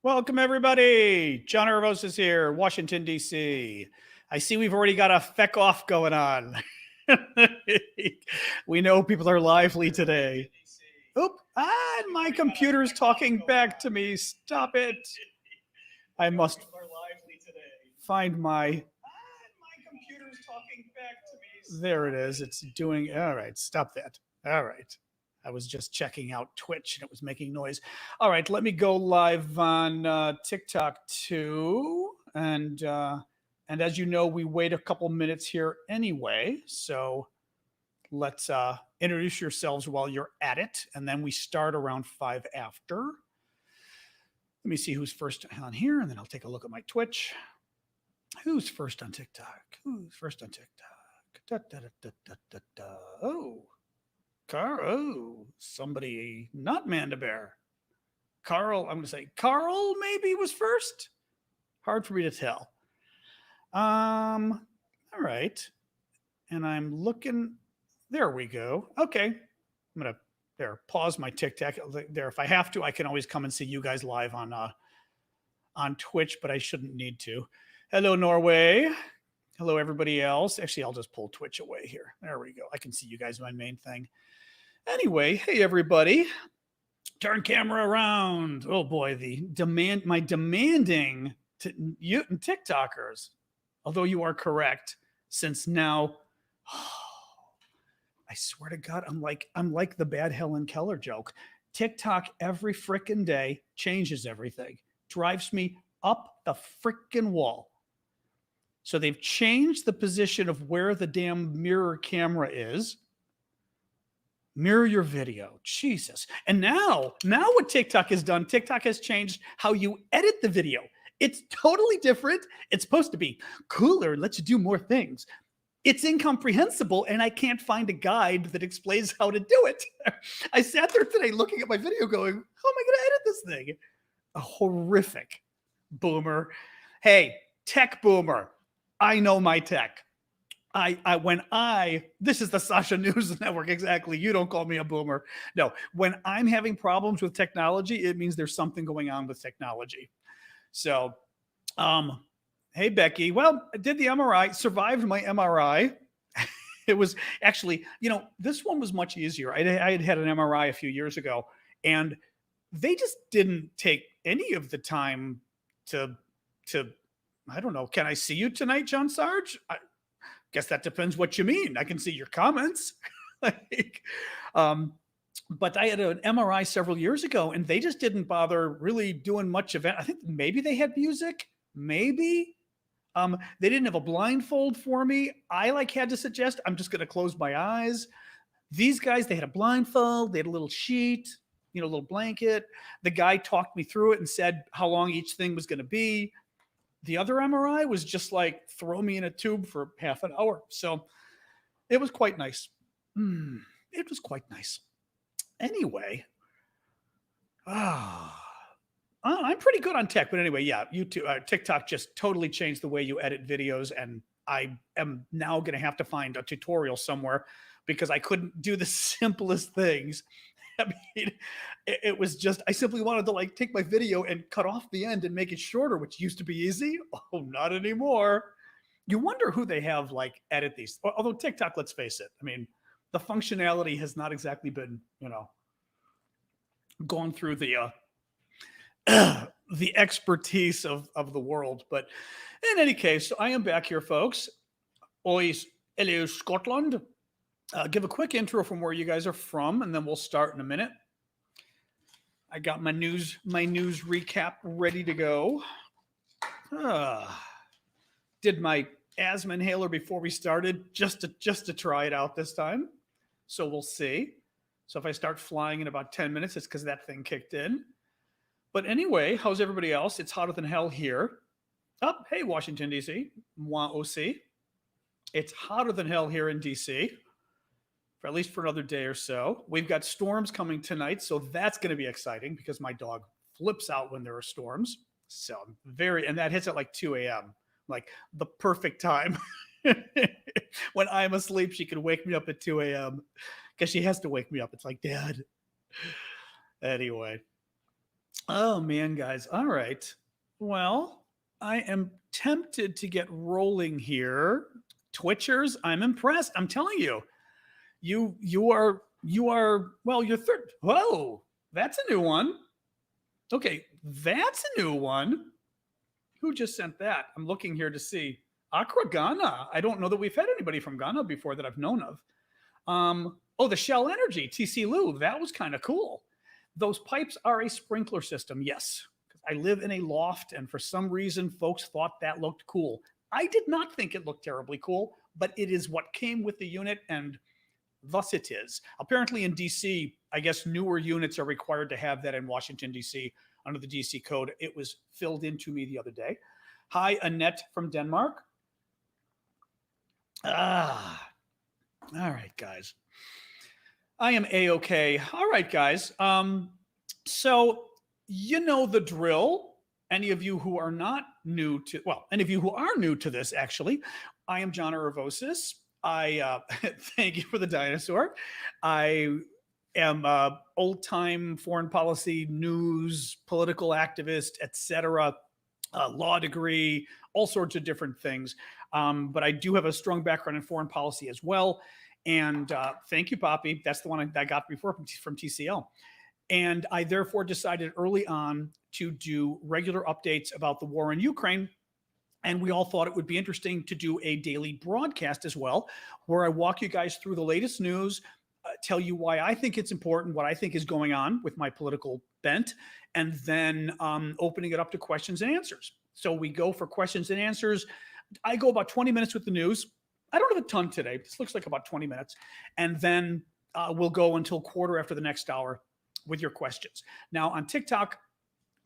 Welcome, everybody. John Arvos is here, Washington, D.C. I see we've already got a feck off going on. We know people are lively today. Oop, my computer's talking back to me. Stop it. I must find my. There it is. It's doing. All right, stop that. All right. I was just checking out Twitch and it was making noise. All right, let me go live on TikTok too. And as you know, we wait a couple minutes here anyway. So let's introduce yourselves while you're at it, and then we start around 5 after. Let me see who's first on here, and then I'll take a look at my Twitch. Who's first on TikTok? Who's first on TikTok? Da, da, da, da, da, da. Oh. Carl, somebody not Manda Bear. Carl, I'm going to say Carl maybe was first. Hard for me to tell. All right. And I'm looking. There we go. Okay. I'm going to pause my TikTok there. If I have to, I can always come and see you guys live on Twitch, but I shouldn't need to. Hello, Norway. Hello, everybody else. Actually, I'll just pull Twitch away here. There we go. I can see you guys, my main thing. Anyway, hey everybody. Turn camera around. Oh boy, my demanding you TikTokers. Although you are correct, since now I swear to God, I'm like the bad Helen Keller joke. TikTok every frickin' day changes everything. Drives me up the frickin' wall. So they've changed the position of where the damn mirror camera is. Mirror your video. Jesus. And now what TikTok has done, TikTok has changed how you edit the video. It's totally different. It's supposed to be cooler, lets you do more things. It's incomprehensible, and I can't find a guide that explains how to do it. I sat there today looking at my video going, how am I going to edit this thing? A horrific boomer. Hey, tech boomer. I know my tech. This is the Sasha News Network, exactly. You don't call me a boomer. No, when I'm having problems with technology, it means there's something going on with technology. So, hey, Becky. Well, I did the MRI, survived my MRI. It was actually, this one was much easier. I had an MRI a few years ago, and they just didn't take any of the time to I don't know. Can I see you tonight, John Sarge? Guess that depends what you mean. I can see your comments. But I had an MRI several years ago, and they just didn't bother really doing much of it. I think maybe they had music. Maybe. They didn't have a blindfold for me. I had to suggest I'm just going to close my eyes. These guys, they had a blindfold. They had a little sheet, a little blanket. The guy talked me through it and said how long each thing was going to be. The other MRI was just throw me in a tube for half an hour. So it was quite nice. It was quite nice. Anyway, I'm pretty good on tech. But anyway, yeah, YouTube, TikTok just totally changed the way you edit videos. And I am now going to have to find a tutorial somewhere because I couldn't do the simplest things. I mean, it was just, I simply wanted to take my video and cut off the end and make it shorter, which used to be easy. Oh, not anymore. You wonder who they have edit these. Although TikTok, let's face it. I mean, the functionality has not exactly been, gone through the expertise of the world. But in any case, I am back here, folks. Hello, Scotland. Give a quick intro from where you guys are from, and then we'll start in a minute. I got my news recap ready to go. Did my asthma inhaler before we started, just to try it out this time. So we'll see. So if I start flying in about 10 minutes, it's because that thing kicked in. But anyway, how's everybody else? It's hotter than hell here. Oh, hey, Washington, D.C. Moi aussi. It's hotter than hell here in D.C., for at least for another day or so. We've got storms coming tonight, so that's going to be exciting because my dog flips out when there are storms. So and that hits at 2 a.m., the perfect time. When I'm asleep, she can wake me up at 2 a.m. because she has to wake me up. It's Dad. Anyway, Oh man, guys. All right. Well, I am tempted to get rolling here. Twitchers, I'm impressed. I'm telling you. You are well, you're third. Whoa, that's a new one. Okay, that's a new one. Who just sent that? I'm looking here to see. Accra, Ghana. I don't know that we've had anybody from Ghana before that I've known of. Oh, the Shell Energy, TC Lou. That was kind of cool. Those pipes are a sprinkler system, yes. I live in a loft, and for some reason, folks thought that looked cool. I did not think it looked terribly cool, but it is what came with the unit, and thus it is. Apparently, in DC, I guess newer units are required to have that in Washington, DC, under the DC code. It was filled into me the other day. Hi, Annette from Denmark. Ah, all right, guys. I am A-OK. All right, guys. So you know the drill. Any of you who are not new to, well, any of you who are new to this, actually, I am John Aravosis. I thank you for the dinosaur. I am old-time foreign policy news, political activist, etc. Law degree, all sorts of different things. But I do have a strong background in foreign policy as well. And thank you, Poppy. That's the one I got before from TCL. And I therefore decided early on to do regular updates about the war in Ukraine. And we all thought it would be interesting to do a daily broadcast as well, where I walk you guys through the latest news, tell you why I think it's important, what I think is going on with my political bent, and then opening it up to questions and answers. So we go for questions and answers. I go about 20 minutes with the news. I don't have a ton today. This looks like about 20 minutes. And then we'll go until quarter after the next hour with your questions. Now, on TikTok,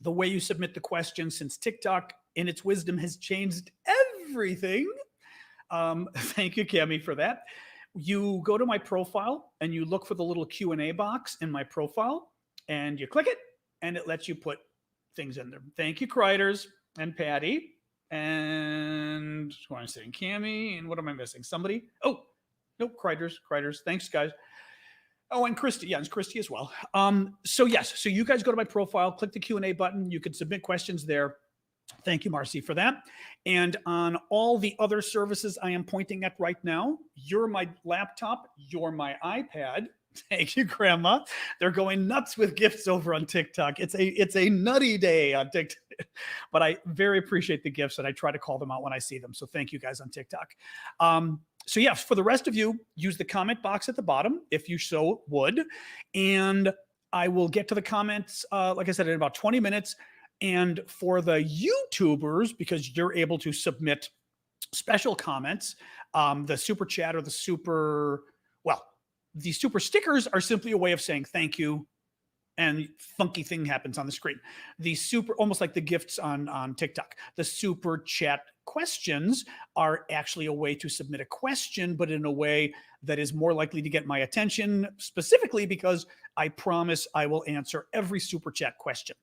the way you submit the questions, since TikTok, in its wisdom, has changed everything. Thank you, Cami, for that. You go to my profile and you look for the little Q&A box in my profile, and you click it, and it lets you put things in there. Thank you, Kreiders and Patty. And who am I saying? Cami, and what am I missing? Somebody? Oh, nope, Kreiders. Thanks, guys. Oh, and Christy. Yeah, and Christy as well. So yes, so you guys go to my profile, click the Q&A button. You can submit questions there. Thank you, Marcy, for that. And on all the other services I am pointing at right now, you're my laptop, you're my iPad. Thank you, Grandma. They're going nuts with gifts over on TikTok. It's a nutty day on TikTok, but I very appreciate the gifts, and I try to call them out when I see them. So thank you guys on TikTok. So yes, for the rest of you, use the comment box at the bottom if you so would, and I will get to the comments, like I said, in about 20 minutes. And for the YouTubers, because you're able to submit special comments, the super chat or the super stickers are simply a way of saying thank you, and funky thing happens on the screen. The super, almost like the gifts on TikTok, the super chat questions are actually a way to submit a question, but in a way that is more likely to get my attention, specifically because I promise I will answer every super chat question.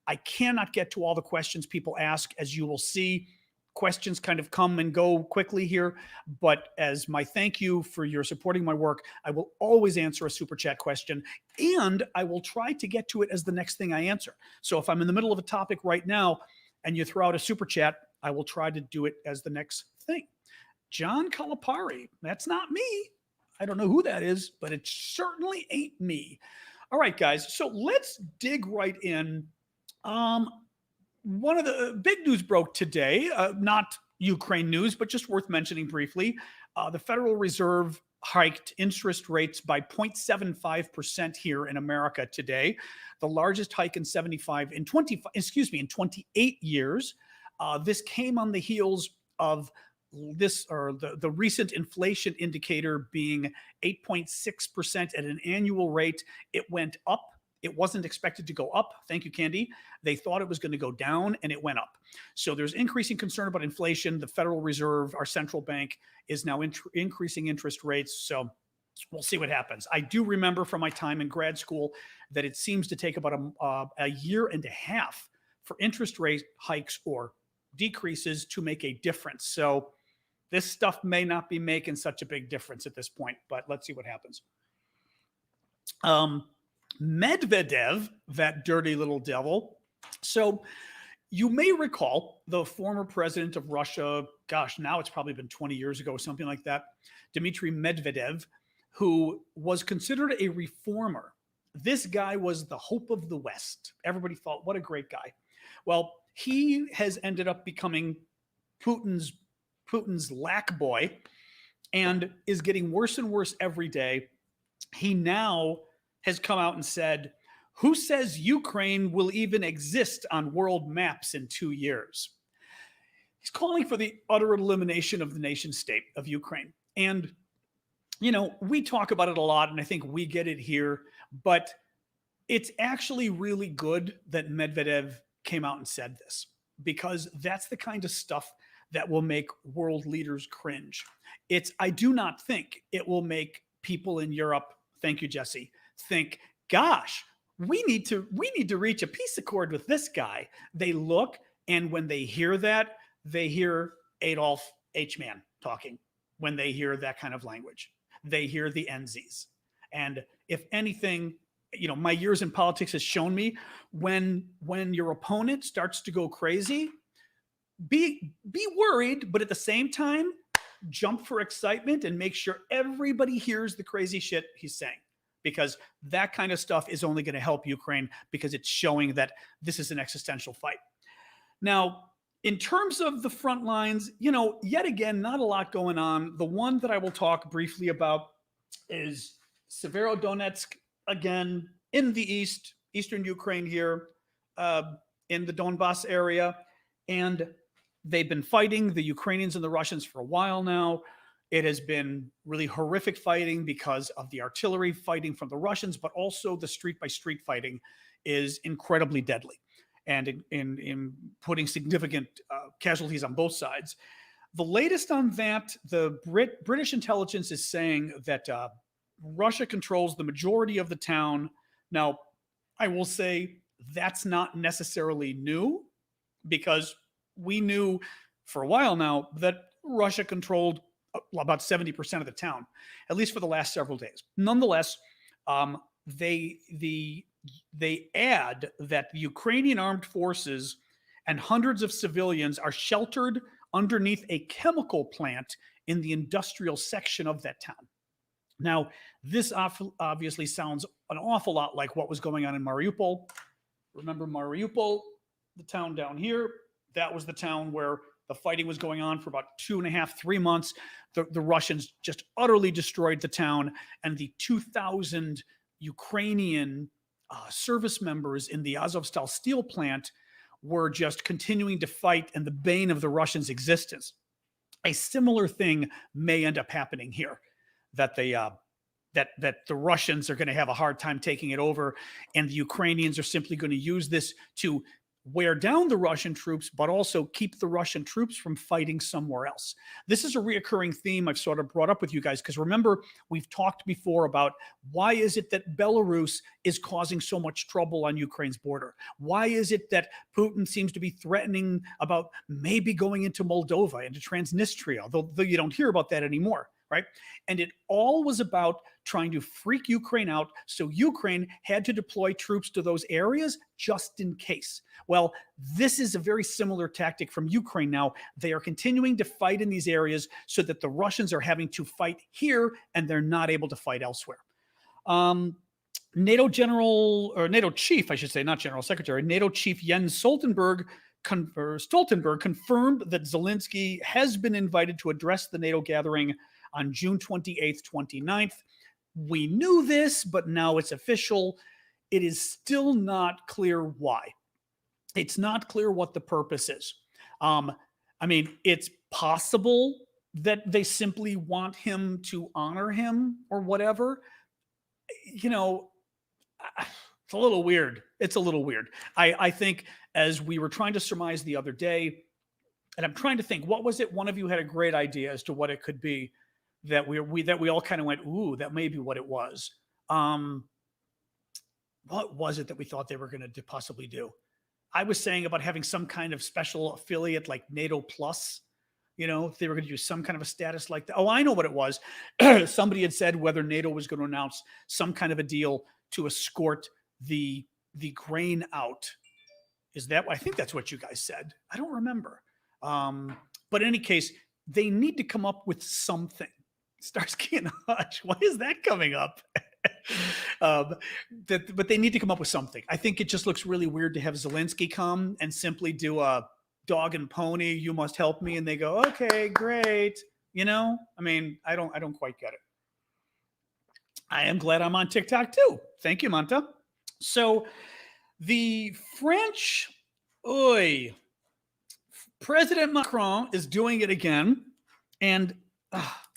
I cannot get to all the questions people ask, as you will see. Questions kind of come and go quickly here, but as my thank you for your supporting my work, I will always answer a super chat question, and I will try to get to it as the next thing I answer. So if I'm in the middle of a topic right now and you throw out a super chat, I will try to do it as the next thing. John Calipari, that's not me. I don't know who that is, but it certainly ain't me. All right, guys, so let's dig right in. One of the big news broke today, not Ukraine news, but just worth mentioning briefly. The Federal Reserve hiked interest rates by 0.75% here in America today, the largest hike in 28 years. This came on the heels of the recent inflation indicator being 8.6% at an annual rate. It went up. It wasn't expected to go up. Thank you, Candy. They thought it was going to go down, and it went up. So there's increasing concern about inflation. The Federal Reserve, our central bank, is now increasing interest rates. So we'll see what happens. I do remember from my time in grad school that it seems to take about a year and a half for interest rate hikes or decreases to make a difference. So this stuff may not be making such a big difference at this point, but let's see what happens. Medvedev, that dirty little devil, So you may recall the former president of Russia, gosh, now it's probably been 20 years ago, something like that, Dmitry Medvedev, who was considered a reformer. This guy was the hope of the West. Everybody thought, what a great guy. Well, he has ended up becoming Putin's lack boy and is getting worse and worse every day. He now has come out and said, who says Ukraine will even exist on world maps in 2 years? He's calling for the utter elimination of the nation state of Ukraine. And, we talk about it a lot, and I think we get it here, but it's actually really good that Medvedev came out and said this, because that's the kind of stuff that will make world leaders cringe. I do not think it will make people in Europe, thank you, Jesse, think, gosh, we need to reach a peace accord with this guy. They look, and when they hear that, they hear Adolf H. Mann talking. When they hear that kind of language, they hear the Enzis. And if anything, my years in politics has shown me when your opponent starts to go crazy, be worried, but at the same time, jump for excitement and make sure everybody hears the crazy shit he's saying, because that kind of stuff is only going to help Ukraine, because it's showing that this is an existential fight. Now, in terms of the front lines, yet again, not a lot going on. The one that I will talk briefly about is Severodonetsk, again, in the eastern Ukraine here, in the Donbass area. And they've been fighting, the Ukrainians and the Russians, for a while now. It has been really horrific fighting because of the artillery fighting from the Russians, but also the street-by-street fighting is incredibly deadly and in putting significant casualties on both sides. The latest on that, the British intelligence is saying that Russia controls the majority of the town. Now, I will say that's not necessarily new, because we knew for a while now that Russia controlled about 70% of the town, at least for the last several days. Nonetheless, they add that the Ukrainian armed forces and hundreds of civilians are sheltered underneath a chemical plant in the industrial section of that town. Now, this obviously sounds an awful lot like what was going on in Mariupol. Remember Mariupol, the town down here? That was the town where the fighting was going on for about 2.5, 3 months. The Russians just utterly destroyed the town, and the 2,000 Ukrainian service members in the Azovstal steel plant were just continuing to fight, and the bane of the Russians' existence. A similar thing may end up happening here, that the Russians are going to have a hard time taking it over, and the Ukrainians are simply going to use this to wear down the Russian troops, but also keep the Russian troops from fighting somewhere else. This is a reoccurring theme I've sort of brought up with you guys, because remember, we've talked before about why is it that Belarus is causing so much trouble on Ukraine's border? Why is it that Putin seems to be threatening about maybe going into Moldova, into Transnistria, though you don't hear about that anymore, right? And it all was about trying to freak Ukraine out, so Ukraine had to deploy troops to those areas just in case. Well, this is a very similar tactic from Ukraine now. They are continuing to fight in these areas so that the Russians are having to fight here, and they're not able to fight elsewhere. NATO general, or NATO chief, I should say, not general secretary, NATO chief Jens Stoltenberg confirmed that Zelensky has been invited to address the NATO gathering on June 28th, 29th. We knew this, but now it's official. It is still not clear why. It's not clear what the purpose is. I mean, it's possible that they simply want him to honor him or whatever. You know, it's a little weird. It's a little weird. I think, as we were trying to surmise the other day, and I'm trying to think, what was it? One of you had a great idea as to what it could be, that we all kind of went, ooh, that may be what it was. What was it that we thought they were going to possibly do? I was saying about having some kind of special affiliate like NATO Plus. You know, if they were going to use some kind of a status like that. Oh, I know what it was. Somebody had said whether NATO was going to announce some kind of a deal to escort the grain out. I think that's what you guys said. I don't remember. But in any case, they need to come up with something. Starsky and Hutch, why is that coming up? But they need to come up with something. I think it just looks really weird to have Zelensky come and simply do a dog and pony, you must help me, and they go, okay, great. I mean, I don't quite get it. I am glad I'm on TikTok too. Thank you, Manta. So the French, President Macron is doing it again. And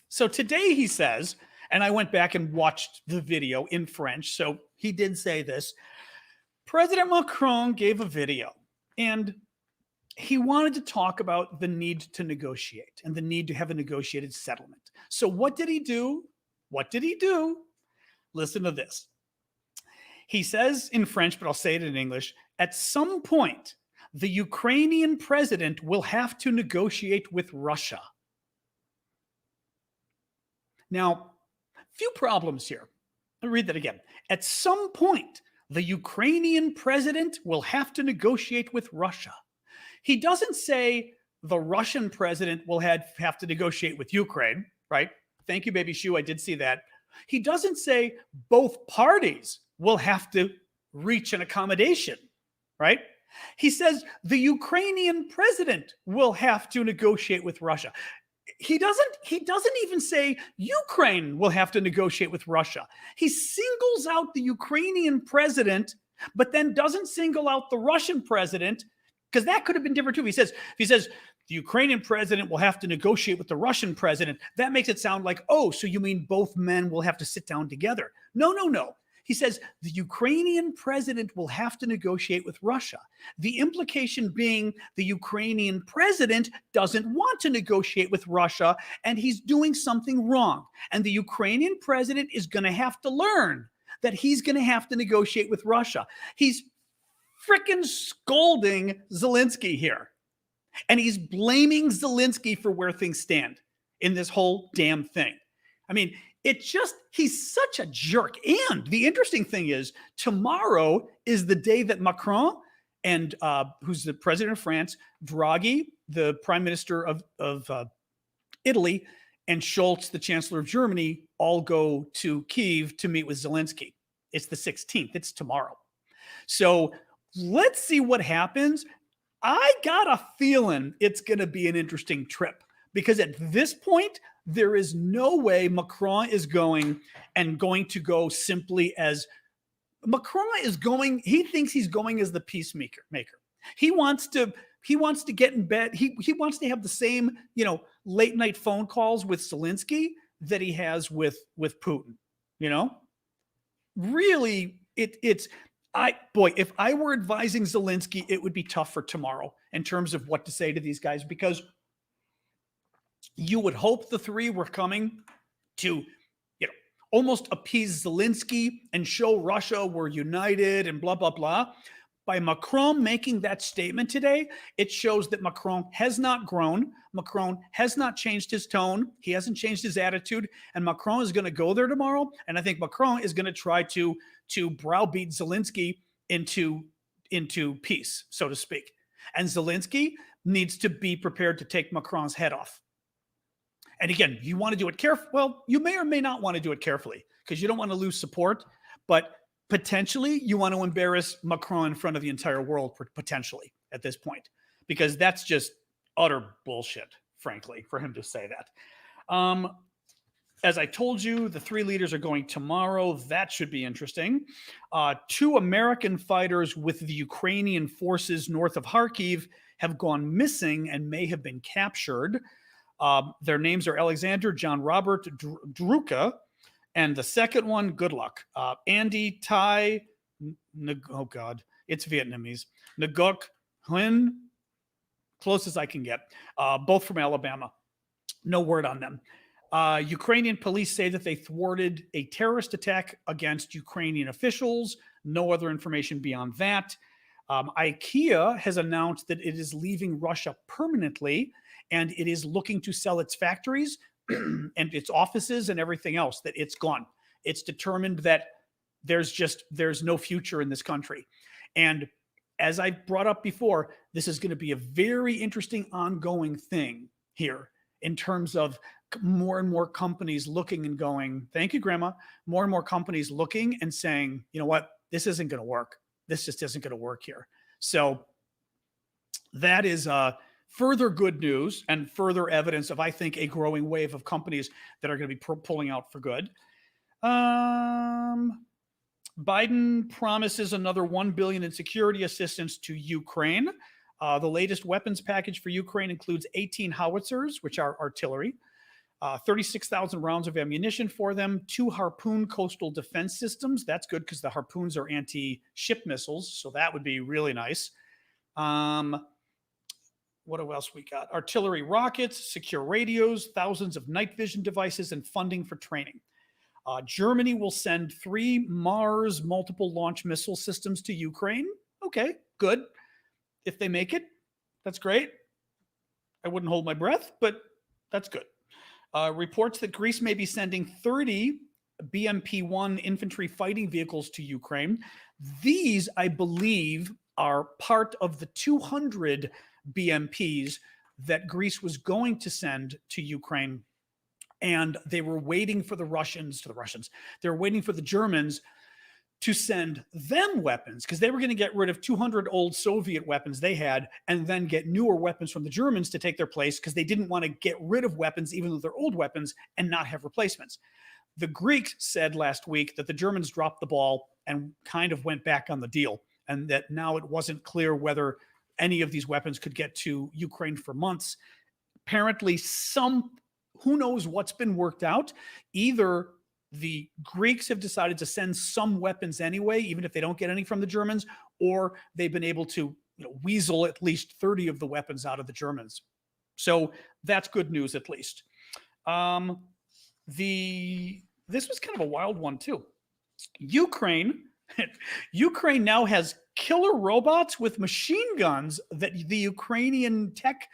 so today he says, and I went back and watched the video in French, so he did say this. President Macron gave a video, and he wanted to talk about the need to negotiate and the need to have a negotiated settlement. So what did he do? Listen to this. He says in French, but I'll say it in English, at some point, the Ukrainian president will have to negotiate with Russia. Now, few problems here. I'll read that again. At some point, the Ukrainian president will have to negotiate with Russia. He doesn't say the Russian president will have to negotiate with Ukraine, right? Thank you, Baby Shoe. I did see that. He doesn't say both parties will have to reach an accommodation, right? He says the Ukrainian president will have to negotiate with Russia. He doesn't even say Ukraine will have to negotiate with Russia. He singles out the Ukrainian president, but then doesn't single out the Russian president, because that could have been different too. If he says the Ukrainian president will have to negotiate with the Russian president, that makes it sound like, oh, so you mean both men will have to sit down together. No. He says the Ukrainian president will have to negotiate with Russia. The implication being the Ukrainian president doesn't want to negotiate with Russia, and he's doing something wrong. And the Ukrainian president is going to have to learn that he's going to have to negotiate with Russia. He's freaking scolding Zelensky here. And he's blaming Zelensky for where things stand in this whole damn thing. I mean, he's such a jerk. And the interesting thing is, tomorrow is the day that Macron and who's the president of France, Draghi, the prime minister of Italy, and Scholz, the chancellor of Germany, all go to Kyiv to meet with Zelensky. It's the 16th. It's tomorrow. So let's see what happens. I got a feeling it's going to be an interesting trip, because at this point, there is no way Macron is going to go simply as Macron is going. He thinks he's going as the peacemaker. He wants to get in bed. He wants to have the same, late night phone calls with Zelensky that he has with Putin. Really, if I were advising Zelensky, it would be tough for tomorrow in terms of what to say to these guys, because you would hope the three were coming to, almost appease Zelensky and show Russia we're united and blah, blah, blah. By Macron making that statement today, it shows that Macron has not grown. Macron has not changed his tone. He hasn't changed his attitude. And Macron is going to go there tomorrow. And I think Macron is going to try to browbeat Zelensky into peace, so to speak. And Zelensky needs to be prepared to take Macron's head off. And again, you want to do it carefully. Well, you may or may not want to do it carefully, because you don't want to lose support. But potentially, you want to embarrass Macron in front of the entire world, potentially, at this point, because that's just utter bullshit, frankly, for him to say that. As I told you, the three leaders are going tomorrow. That should be interesting. 2 American fighters with the Ukrainian forces north of Kharkiv have gone missing and may have been captured. Their names are Alexander John Robert Druka, and the second one, good luck, Andy Tai, oh God, it's Vietnamese, Ngok Huynh, close as I can get, both from Alabama. No word on them. Ukrainian police say that they thwarted a terrorist attack against Ukrainian officials. No other information beyond that. IKEA has announced that it is leaving Russia permanently, and it is looking to sell its factories and its offices and everything else, that it's gone. It's determined that there's no future in this country. And as I brought up before, this is going to be a very interesting ongoing thing here in terms of more and more companies looking and going, thank you, Grandma. More and more companies looking and saying, you know what, this isn't going to work. This just isn't going to work here. So that is further good news and further evidence of, I think, a growing wave of companies that are going to be pulling out for good. Biden promises another $1 billion in security assistance to Ukraine. The latest weapons package for Ukraine includes 18 howitzers, which are artillery, 36,000 rounds of ammunition for them, 2 Harpoon coastal defense systems. That's good because the Harpoons are anti-ship missiles, so that would be really nice. What else we got? Artillery rockets, secure radios, thousands of night vision devices, and funding for training. Germany will send 3 Mars multiple launch missile systems to Ukraine. Okay, good. If they make it, that's great. I wouldn't hold my breath, but that's good. Reports that Greece may be sending 30 BMP-1 infantry fighting vehicles to Ukraine. These, I believe, are part of the 200 BMPs that Greece was going to send to Ukraine. And they were waiting for the They were waiting for the Germans to send them weapons because they were going to get rid of 200 old Soviet weapons they had and then get newer weapons from the Germans to take their place because they didn't want to get rid of weapons, even though they're old weapons, and not have replacements. The Greeks said last week that the Germans dropped the ball and kind of went back on the deal, and that now it wasn't clear whether any of these weapons could get to Ukraine for months. Apparently, who knows what's been worked out. Either the Greeks have decided to send some weapons anyway, even if they don't get any from the Germans, or they've been able to weasel at least 30 of the weapons out of the Germans. So that's good news, at least. This was kind of a wild one, too. Ukraine now has killer robots with machine guns that the Ukrainian tech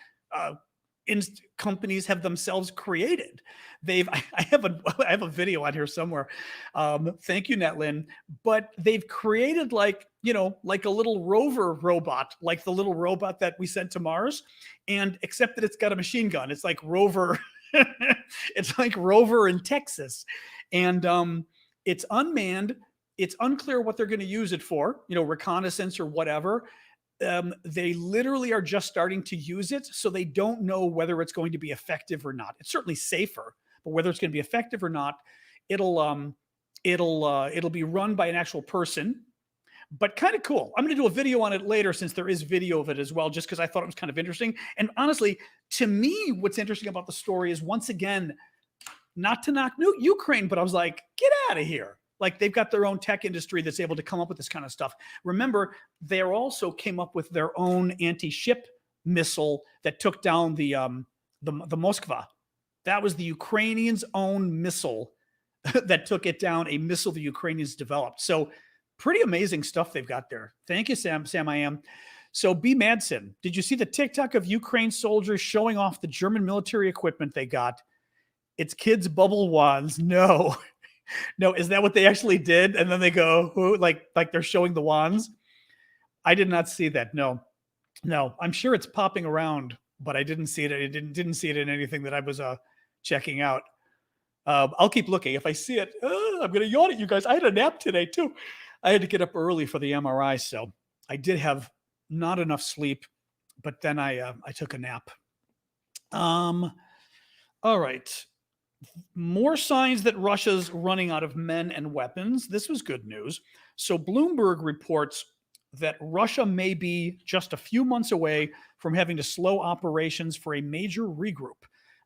companies have themselves created. I have a video on here somewhere. Thank you, Netlin. But they've created like a little rover robot, like the little robot that we sent to Mars, and except that it's got a machine gun. It's like Rover. It's like Rover in Texas, and it's unmanned. It's unclear what they're going to use it for, reconnaissance or whatever. They literally are just starting to use it, so they don't know whether it's going to be effective or not. It's certainly safer, but whether it's going to be effective or not, it'll be run by an actual person. But kind of cool. I'm going to do a video on it later, since there is video of it as well, just because I thought it was kind of interesting. And honestly, to me, what's interesting about the story is, once again, not to knock Ukraine, but I was like, get out of here. Like, they've got their own tech industry that's able to come up with this kind of stuff. Remember, they also came up with their own anti-ship missile that took down the Moskva. That was the Ukrainians' own missile that took it down, a missile the Ukrainians developed. So pretty amazing stuff they've got there. Thank you, Sam I am. So B. Madsen, did you see the TikTok of Ukraine soldiers showing off the German military equipment they got? It's kids' bubble wands. No. No, is that what they actually did? And then they go, who? Like they're showing the wands? I did not see that. No. I'm sure it's popping around, but I didn't see it. I didn't see it in anything that I was checking out. I'll keep looking. If I see it, I'm going to yawn at you guys. I had a nap today too. I had to get up early for the MRI, so I did have not enough sleep, but then I took a nap. All right. More signs that Russia's running out of men and weapons. This was good news. So Bloomberg reports that Russia may be just a few months away from having to slow operations for a major regroup.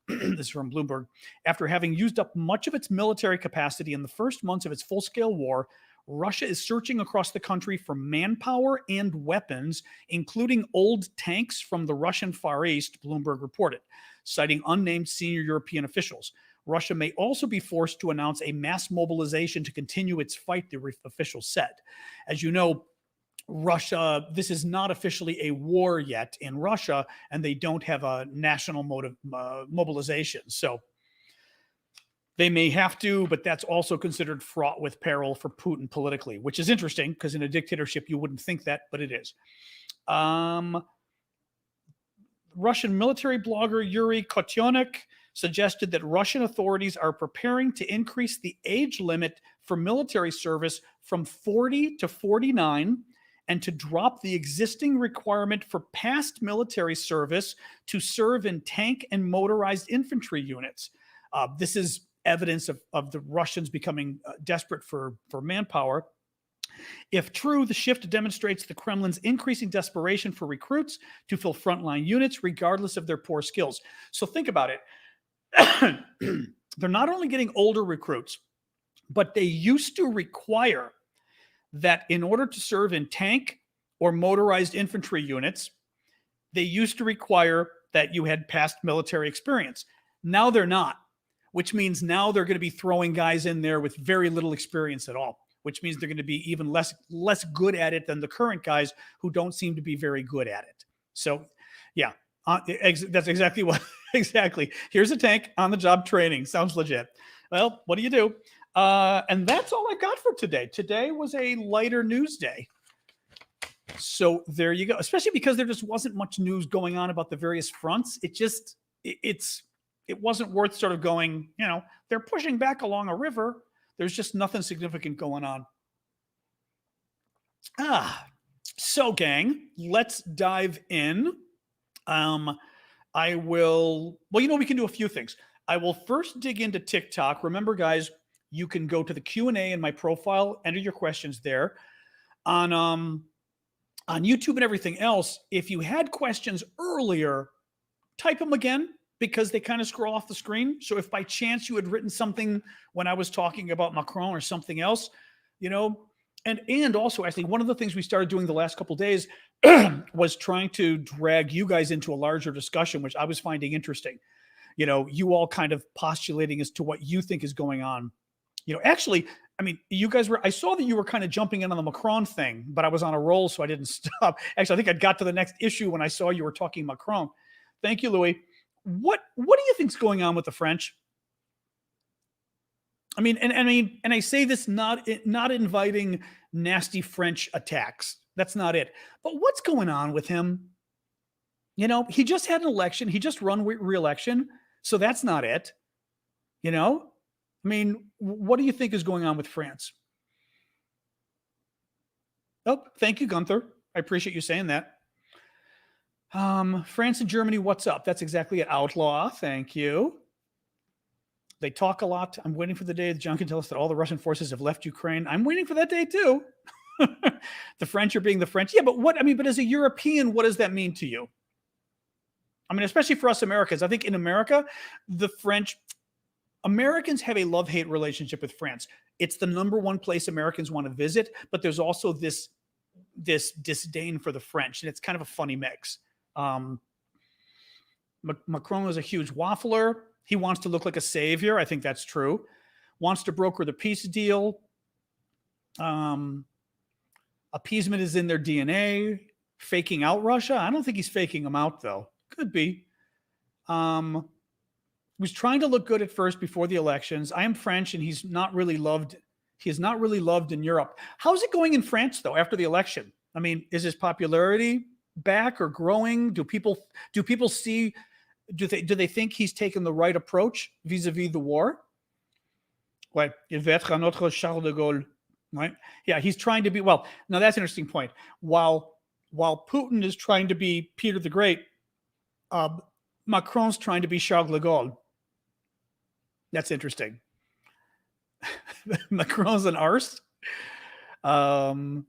This is from Bloomberg. After having used up much of its military capacity in the first months of its full-scale war, Russia is searching across the country for manpower and weapons, including old tanks from the Russian Far East, Bloomberg reported, citing unnamed senior European officials. Russia may also be forced to announce a mass mobilization to continue its fight, the officials said. As you know, Russia, this is not officially a war yet in Russia, and they don't have a national mobilization. So They may have to, but that's also considered fraught with peril for Putin politically, which is interesting because in a dictatorship you wouldn't think that, but it is. Russian military blogger Yuri Kotyonyk suggested that Russian authorities are preparing to increase the age limit for military service from 40 to 49 and to drop the existing requirement for past military service to serve in tank and motorized infantry units. This is evidence of the Russians becoming desperate for manpower. If true, the shift demonstrates the Kremlin's increasing desperation for recruits to fill frontline units, regardless of their poor skills. So think about it. They're not only getting older recruits, but they used to require that in order to serve in tank or motorized infantry units, they used to require that you had past military experience. Now they're not, which means now they're going to be throwing guys in there with very little experience at all, which means they're going to be even less good at it than the current guys who don't seem to be very good at it. So, yeah, that's exactly what. Exactly. Here's a tank on the job training. Sounds legit. Well, what do you do? And that's all I got for today. Today was a lighter news day. So there you go. Especially because there just wasn't much news going on about the various fronts. It wasn't worth sort of going, they're pushing back along a river. There's just nothing significant going on. So gang, let's dive in. We can do a few things. I will first dig into TikTok. Remember, guys, you can go to the Q&A in my profile, enter your questions there. On YouTube and everything else, if you had questions earlier, type them again because they kind of scroll off the screen. So if by chance you had written something when I was talking about Macron or something else, and also actually one of the things we started doing the last couple of days was trying to drag you guys into a larger discussion, which I was finding interesting. You all kind of postulating as to what you think is going on. Actually, I mean, I saw that you were kind of jumping in on the Macron thing, but I was on a roll, so I didn't stop. Actually, I think I got to the next issue when I saw you were talking Macron. Thank you, Louis. What do you think's going on with the French? I mean, and I say this not inviting nasty French attacks. That's not it. But what's going on with him? He just had an election. He just run re-election. So that's not it. I mean, what do you think is going on with France? Oh, thank you, Gunther. I appreciate you saying that. France and Germany, what's up? That's exactly it. Outlaw, thank you. They talk a lot. I'm waiting for the day that John can tell us that all the Russian forces have left Ukraine. I'm waiting for that day too. The French are being the French. Yeah, but as a European, what does that mean to you? I mean, especially for us Americans. I think in America, Americans have a love-hate relationship with France. It's the number one place Americans want to visit, but there's also this disdain for the French, and it's kind of a funny mix. Macron is a huge waffler. He wants to look like a savior. I think that's true. Wants to broker the peace deal. Appeasement is in their DNA. Faking out Russia. I don't think he's faking them out, though. Could be. Was trying to look good at first before the elections. I am French, and he's not really loved. He is not really loved in Europe. How's it going in France, though, after the election? I mean, is his popularity back or growing? Do people see? Do they think he's taken the right approach vis-a-vis the war? Ouais, il va être notre Charles de Gaulle, right? Yeah, he's trying to be. Well, now that's an interesting point. While Putin is trying to be Peter the Great, Macron's trying to be Charles de Gaulle. That's interesting. Macron's an arse. Hang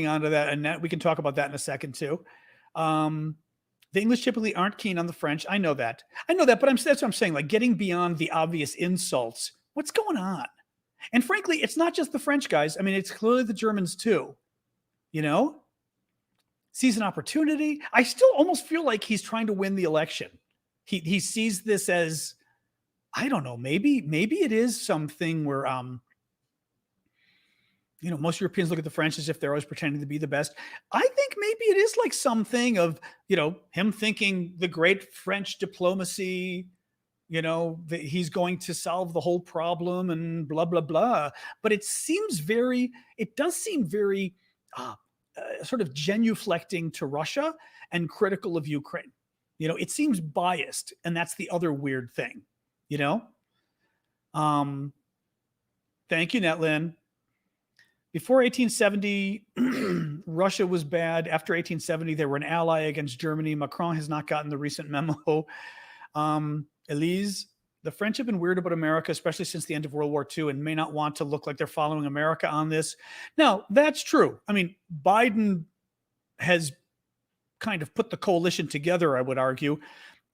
on to that, Annette. We can talk about that in a second too. The English typically aren't keen on the French. I know that, but that's what I'm saying. Like getting beyond the obvious insults. What's going on? And frankly, it's not just the French guys. I mean, it's clearly the Germans too. Sees an opportunity. I still almost feel like he's trying to win the election. He sees this as, I don't know, maybe it is something where most Europeans look at the French as if they're always pretending to be the best. I think maybe it is like something of, him thinking the great French diplomacy, you know, that he's going to solve the whole problem and blah blah blah. But it does seem very uh, sort of genuflecting to Russia and critical of Ukraine. You know, it seems biased, and that's the other weird thing. You know, um, thank you, Netlin. Before 1870, Russia was bad. After 1870, they were an ally against Germany. Macron has not gotten the recent memo. Elise, the French have been weird about America, especially since the end of World War II, and may not want to look like they're following America on this. Now, that's true. I mean, Biden has kind of put the coalition together, I would argue,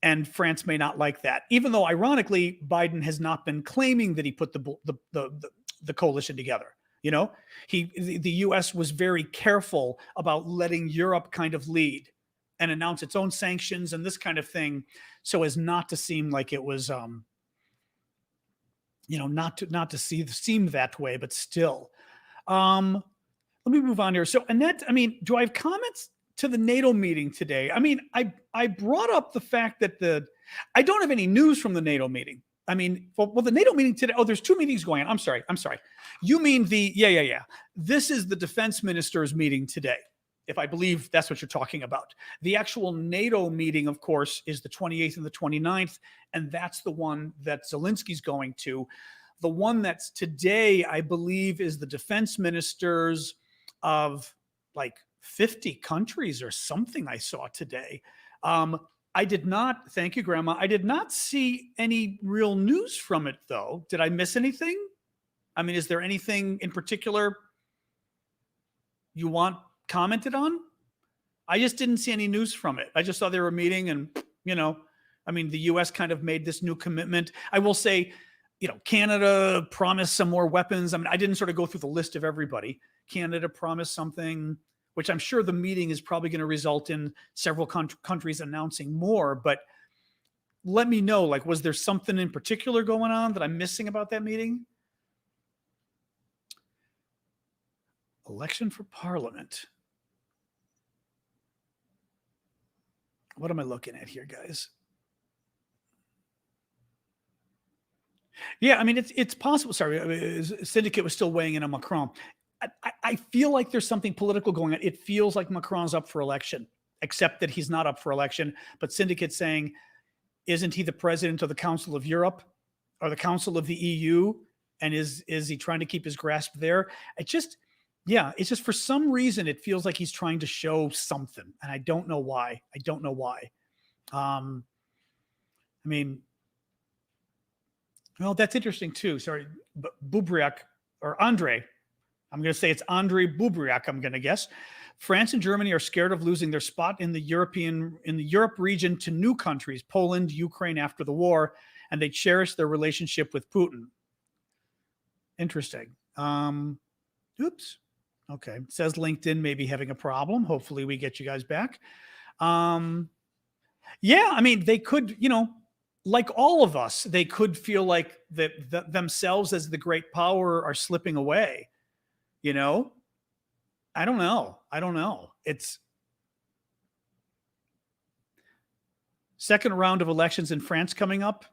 and France may not like that. Even though, ironically, Biden has not been claiming that he put the coalition together. You know, the U.S. was very careful about letting Europe kind of lead and announce its own sanctions and this kind of thing, so as not to seem like it was, you know, not to seem that way. But still, let me move on here. So, Annette, I mean, do I have comments to the NATO meeting today? I mean, I brought up the fact that I don't have any news from the NATO meeting. I mean, well, the NATO meeting today. Oh, there's two meetings going on. I'm sorry. You mean yeah. This is the defense ministers meeting today, if I believe that's what you're talking about. The actual NATO meeting, of course, is the 28th and the 29th, and that's the one that Zelensky's going to. The one that's today, I believe, is the defense ministers of like 50 countries or something I saw today. I did not, thank you, Grandma. I did not see any real news from it, though. Did I miss anything? I mean, is there anything in particular you want commented on? I just didn't see any news from it. I just saw they were meeting, and, you know, I mean, the U.S. kind of made this new commitment. I will say, you know, Canada promised some more weapons. I mean, I didn't sort of go through the list of everybody. Canada promised something, which I'm sure the meeting is probably going to result in several countries announcing more. But let me know, like, was there something in particular going on that I'm missing about that meeting? Election for Parliament. What am I looking at here, guys? Yeah, I mean, it's possible. Sorry, Syndicate was still weighing in on Macron. I feel like there's something political going on. It feels like Macron's up for election, except that he's not up for election. But Syndicate's saying, isn't he the president of the Council of Europe or the Council of the EU? And is he trying to keep his grasp there? It's just for some reason it feels like he's trying to show something, and I don't know why. I mean, well, that's interesting too. Sorry, Bubriak or Andre. I'm going to say it's Andre Bubriak, I'm going to guess. France and Germany are scared of losing their spot in the Europe region to new countries, Poland, Ukraine after the war, and they cherish their relationship with Putin. Interesting. Oops. Okay. It says LinkedIn may be having a problem. Hopefully we get you guys back. Yeah, I mean, they could, you know, like all of us, they could feel like that themselves as the great power are slipping away. You know, I don't know. It's second round of elections in France coming up,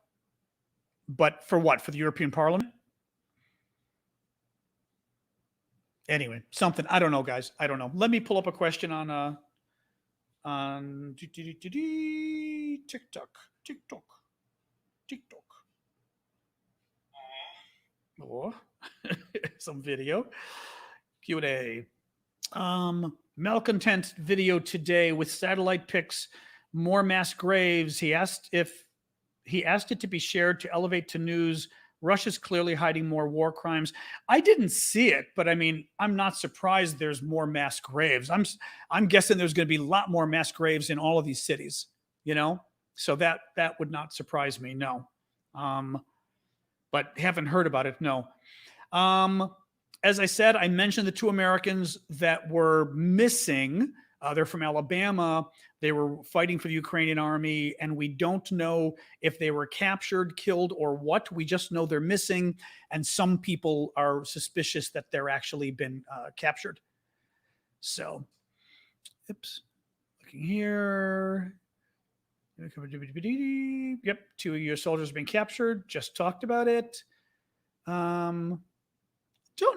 but for what? For the European Parliament? Anyway, something. I don't know, guys. I don't know. Let me pull up a question on TikTok. Or some video. Q&A. Malcontent video today with satellite pics, more mass graves. He asked it to be shared to elevate to news. Russia's clearly hiding more war crimes. I didn't see it, but I mean, I'm not surprised there's more mass graves. I'm guessing there's going to be a lot more mass graves in all of these cities, you know? So that would not surprise me, no. But haven't heard about it, no. As I said, I mentioned the two Americans that were missing. They're from Alabama. They were fighting for the Ukrainian army, and we don't know if they were captured, killed, or what. We just know they're missing, and some people are suspicious that they're actually been captured. So, oops. Looking here. Yep, 2 U.S. soldiers being captured. Just talked about it. Don't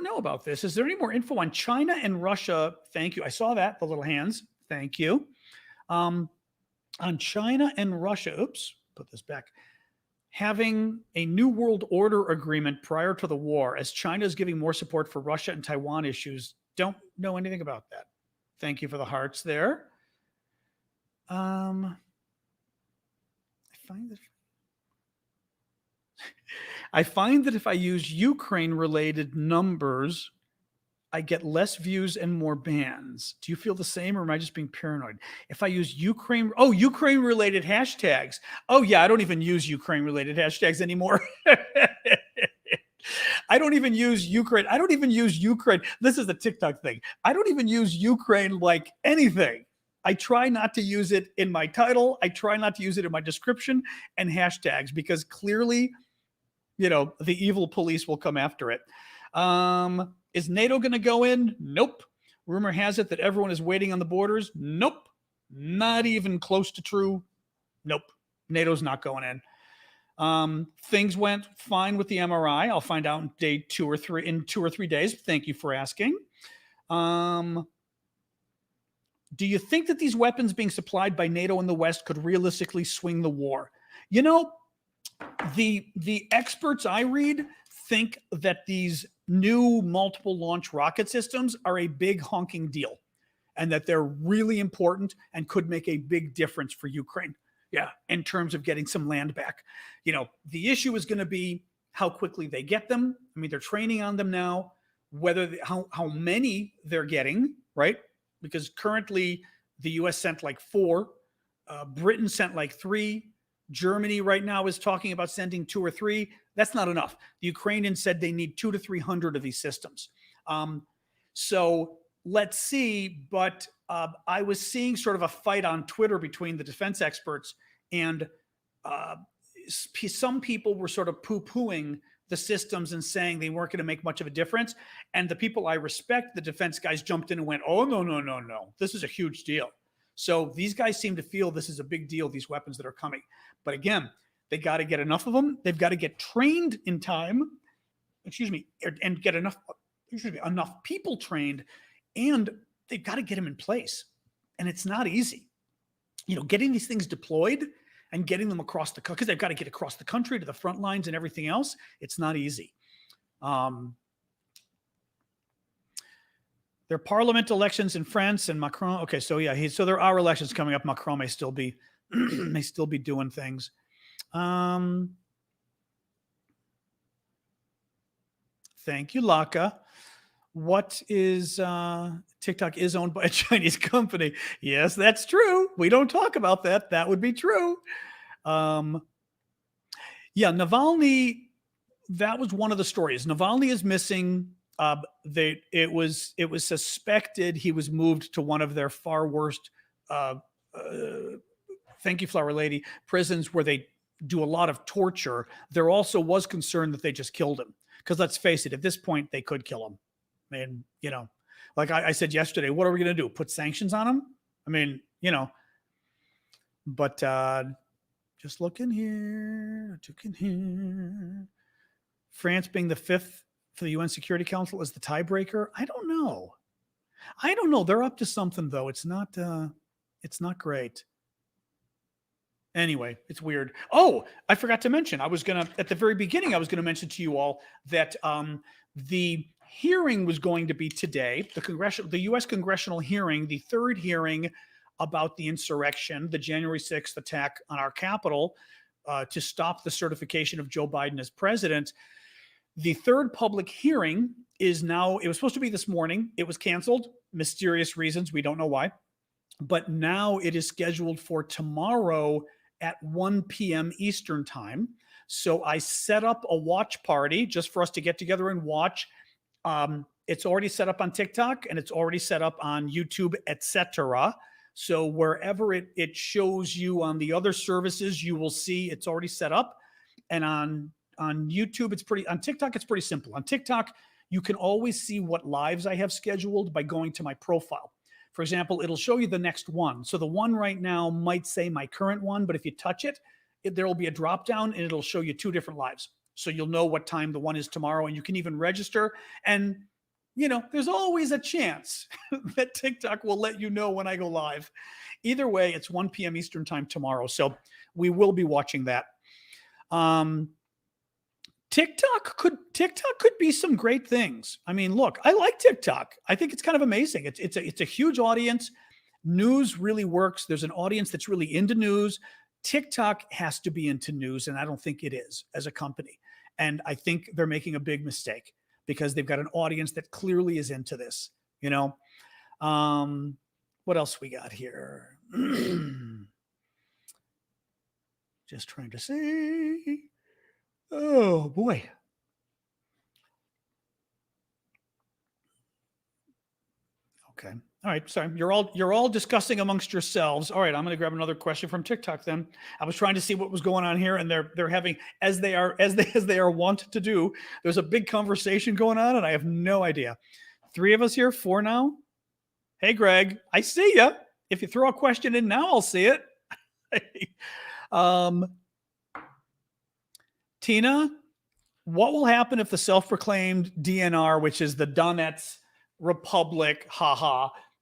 know about this. Is there any more info on China and Russia? Thank you. I saw that, the little hands. Thank you. On China and Russia, oops, put this back. Having a new world order agreement prior to the war, as China is giving more support for Russia and Taiwan issues. Don't know anything about that. Thank you for the hearts there. I find that if I use Ukraine-related numbers, I get less views and more bans. Do you feel the same, or am I just being paranoid? If I use Ukraine-related hashtags. Oh yeah, I don't even use Ukraine-related hashtags anymore. I don't even use Ukraine. I don't even use Ukraine. This is the TikTok thing. I don't even use Ukraine like anything. I try not to use it in my title. I try not to use it in my description and hashtags, because clearly, the evil police will come after it. Is NATO going to go in? Nope. Rumor has it that everyone is waiting on the borders. Nope. Not even close to true. Nope. NATO's not going in. Things went fine with the MRI. I'll find out in 2 or 3 days. Thank you for asking. Do you think that these weapons being supplied by NATO in the West could realistically swing the war? The experts I read think that these new multiple launch rocket systems are a big honking deal, and that they're really important and could make a big difference for Ukraine. Yeah, in terms of getting some land back. The issue is going to be how quickly they get them. I mean, they're training on them now, how many they're getting, right? Because currently the US sent like 4, Britain sent like 3, Germany right now is talking about sending 2 or 3. That's not enough. The Ukrainians said they need 200 to 300 of these systems. So let's see. But I was seeing sort of a fight on Twitter between the defense experts, and some people were sort of poo-pooing the systems and saying they weren't going to make much of a difference. And the people I respect, the defense guys, jumped in and went, oh, no. This is a huge deal. So these guys seem to feel this is a big deal, these weapons that are coming. But again, they got to get enough of them. They've got to get trained in time, and get enough people trained, and they've got to get them in place. And it's not easy. Getting these things deployed and getting them across the country, because they've got to get across the country to the front lines and everything else. It's not easy. There are parliament elections in France, and Macron. Okay, so yeah, so there are elections coming up. Macron may still be doing things. Thank you, Laka. What is TikTok is owned by a Chinese company? Yes, that's true. We don't talk about that. That would be true. Yeah, Navalny. That was one of the stories. Navalny is missing. It was suspected he was moved to one of their far worst. Thank you, Flower Lady. Prisons where they do a lot of torture. There also was concern that they just killed him, because let's face it, at this point they could kill him. I mean, like I said yesterday, what are we going to do? Put sanctions on him? I mean, but just look in here. France being the 5th for the UN Security Council is the tiebreaker. I don't know. They're up to something, though. It's not great. Anyway, it's weird. Oh, I forgot to mention, at the very beginning, I was going to mention to you all that the hearing was going to be today, the U.S. congressional hearing, the third hearing about the insurrection, the January 6th attack on our Capitol, to stop the certification of Joe Biden as president. The third public hearing is now, it was supposed to be this morning. It was canceled, mysterious reasons. We don't know why. But now it is scheduled for tomorrow at 1 p.m. Eastern time. So I set up a watch party just for us to get together and watch. It's already set up on TikTok, and it's already set up on YouTube, etc. So wherever it shows you on the other services, you will see it's already set up. And on YouTube, on TikTok, it's pretty simple. On TikTok, you can always see what lives I have scheduled by going to my profile. For example, it'll show you the next one. So the one right now might say my current one, but if you touch it, there will be a drop down and it'll show you 2 different lives. So you'll know what time the one is tomorrow, and you can even register. And, there's always a chance that TikTok will let you know when I go live. Either way, it's 1 p.m. Eastern time tomorrow. So we will be watching that. TikTok could be some great things. I mean, look, I like TikTok. I think it's kind of amazing. It's a huge audience. News really works. There's an audience that's really into news. TikTok has to be into news, and I don't think it is as a company. And I think they're making a big mistake because they've got an audience that clearly is into this. What else we got here? Just trying to see. Oh boy. Okay. All right. Sorry. You're all discussing amongst yourselves. All right. I'm going to grab another question from TikTok then. I was trying to see what was going on here, and they're having, as they are wont to do, there's a big conversation going on, and I have no idea. 3 of us here, 4 now. Hey, Greg, I see you. If you throw a question in now, I'll see it. Tina, what will happen if the self-proclaimed DNR, which is the Donetsk Republic,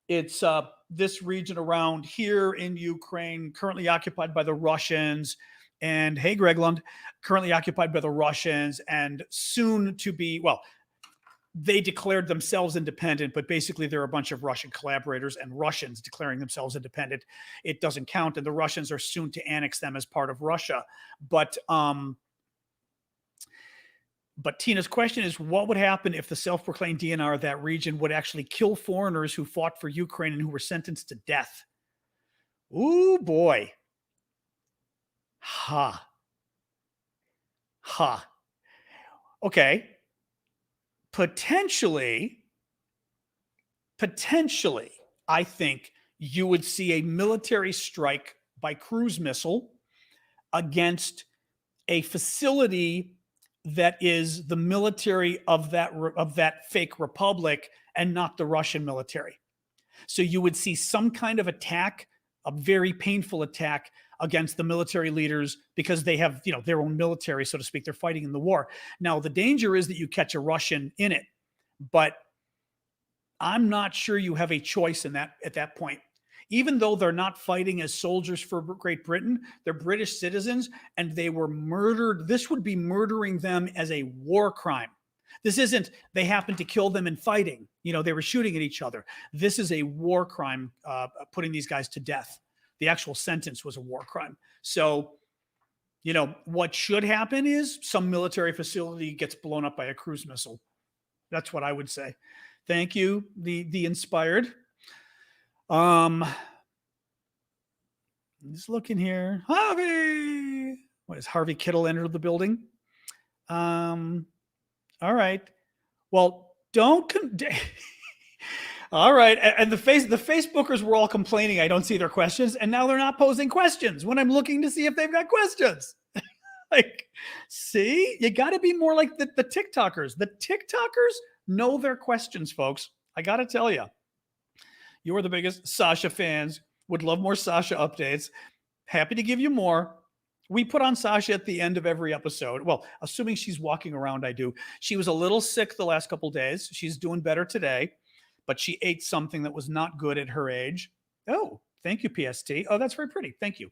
it's this region around here in Ukraine, currently occupied by the Russians, and hey, Greg Lund, currently occupied by the Russians, and soon to be, well, they declared themselves independent, but basically they're a bunch of Russian collaborators and Russians declaring themselves independent. It doesn't count, and the Russians are soon to annex them as part of Russia. But Tina's question is, what would happen if the self-proclaimed DNR of that region would actually kill foreigners who fought for Ukraine and who were sentenced to death? Ooh, boy. Okay. Potentially, I think you would see a military strike by cruise missile against a facility that is the military of that fake republic and not the Russian military. So you would see some kind of attack, a very painful attack against the military leaders because they have, their own military, so to speak. They're fighting in the war. Now, the danger is that you catch a Russian in it, but I'm not sure you have a choice in that at that point. Even though they're not fighting as soldiers for Great Britain, they're British citizens and they were murdered. This would be murdering them as a war crime. This isn't, they happened to kill them in fighting. They were shooting at each other. This is a war crime, putting these guys to death. The actual sentence was a war crime. So, what should happen is some military facility gets blown up by a cruise missile. That's what I would say. Thank you, the inspired. Just looking here. Harvey! What is Harvey Kittle entered the building? All right. Well, don't... All right. And the Facebookers were all complaining I don't see their questions, and now they're not posing questions when I'm looking to see if they've got questions. See? You got to be more like the TikTokers. The TikTokers know their questions, folks. I got to tell you. You're the biggest Sasha fans. Would love more Sasha updates. Happy to give you more. We put on Sasha at the end of every episode. Well, assuming she's walking around, I do. She was a little sick the last couple of days. She's doing better today, but she ate something that was not good at her age. Oh, thank you, PST. Oh, that's very pretty. Thank you.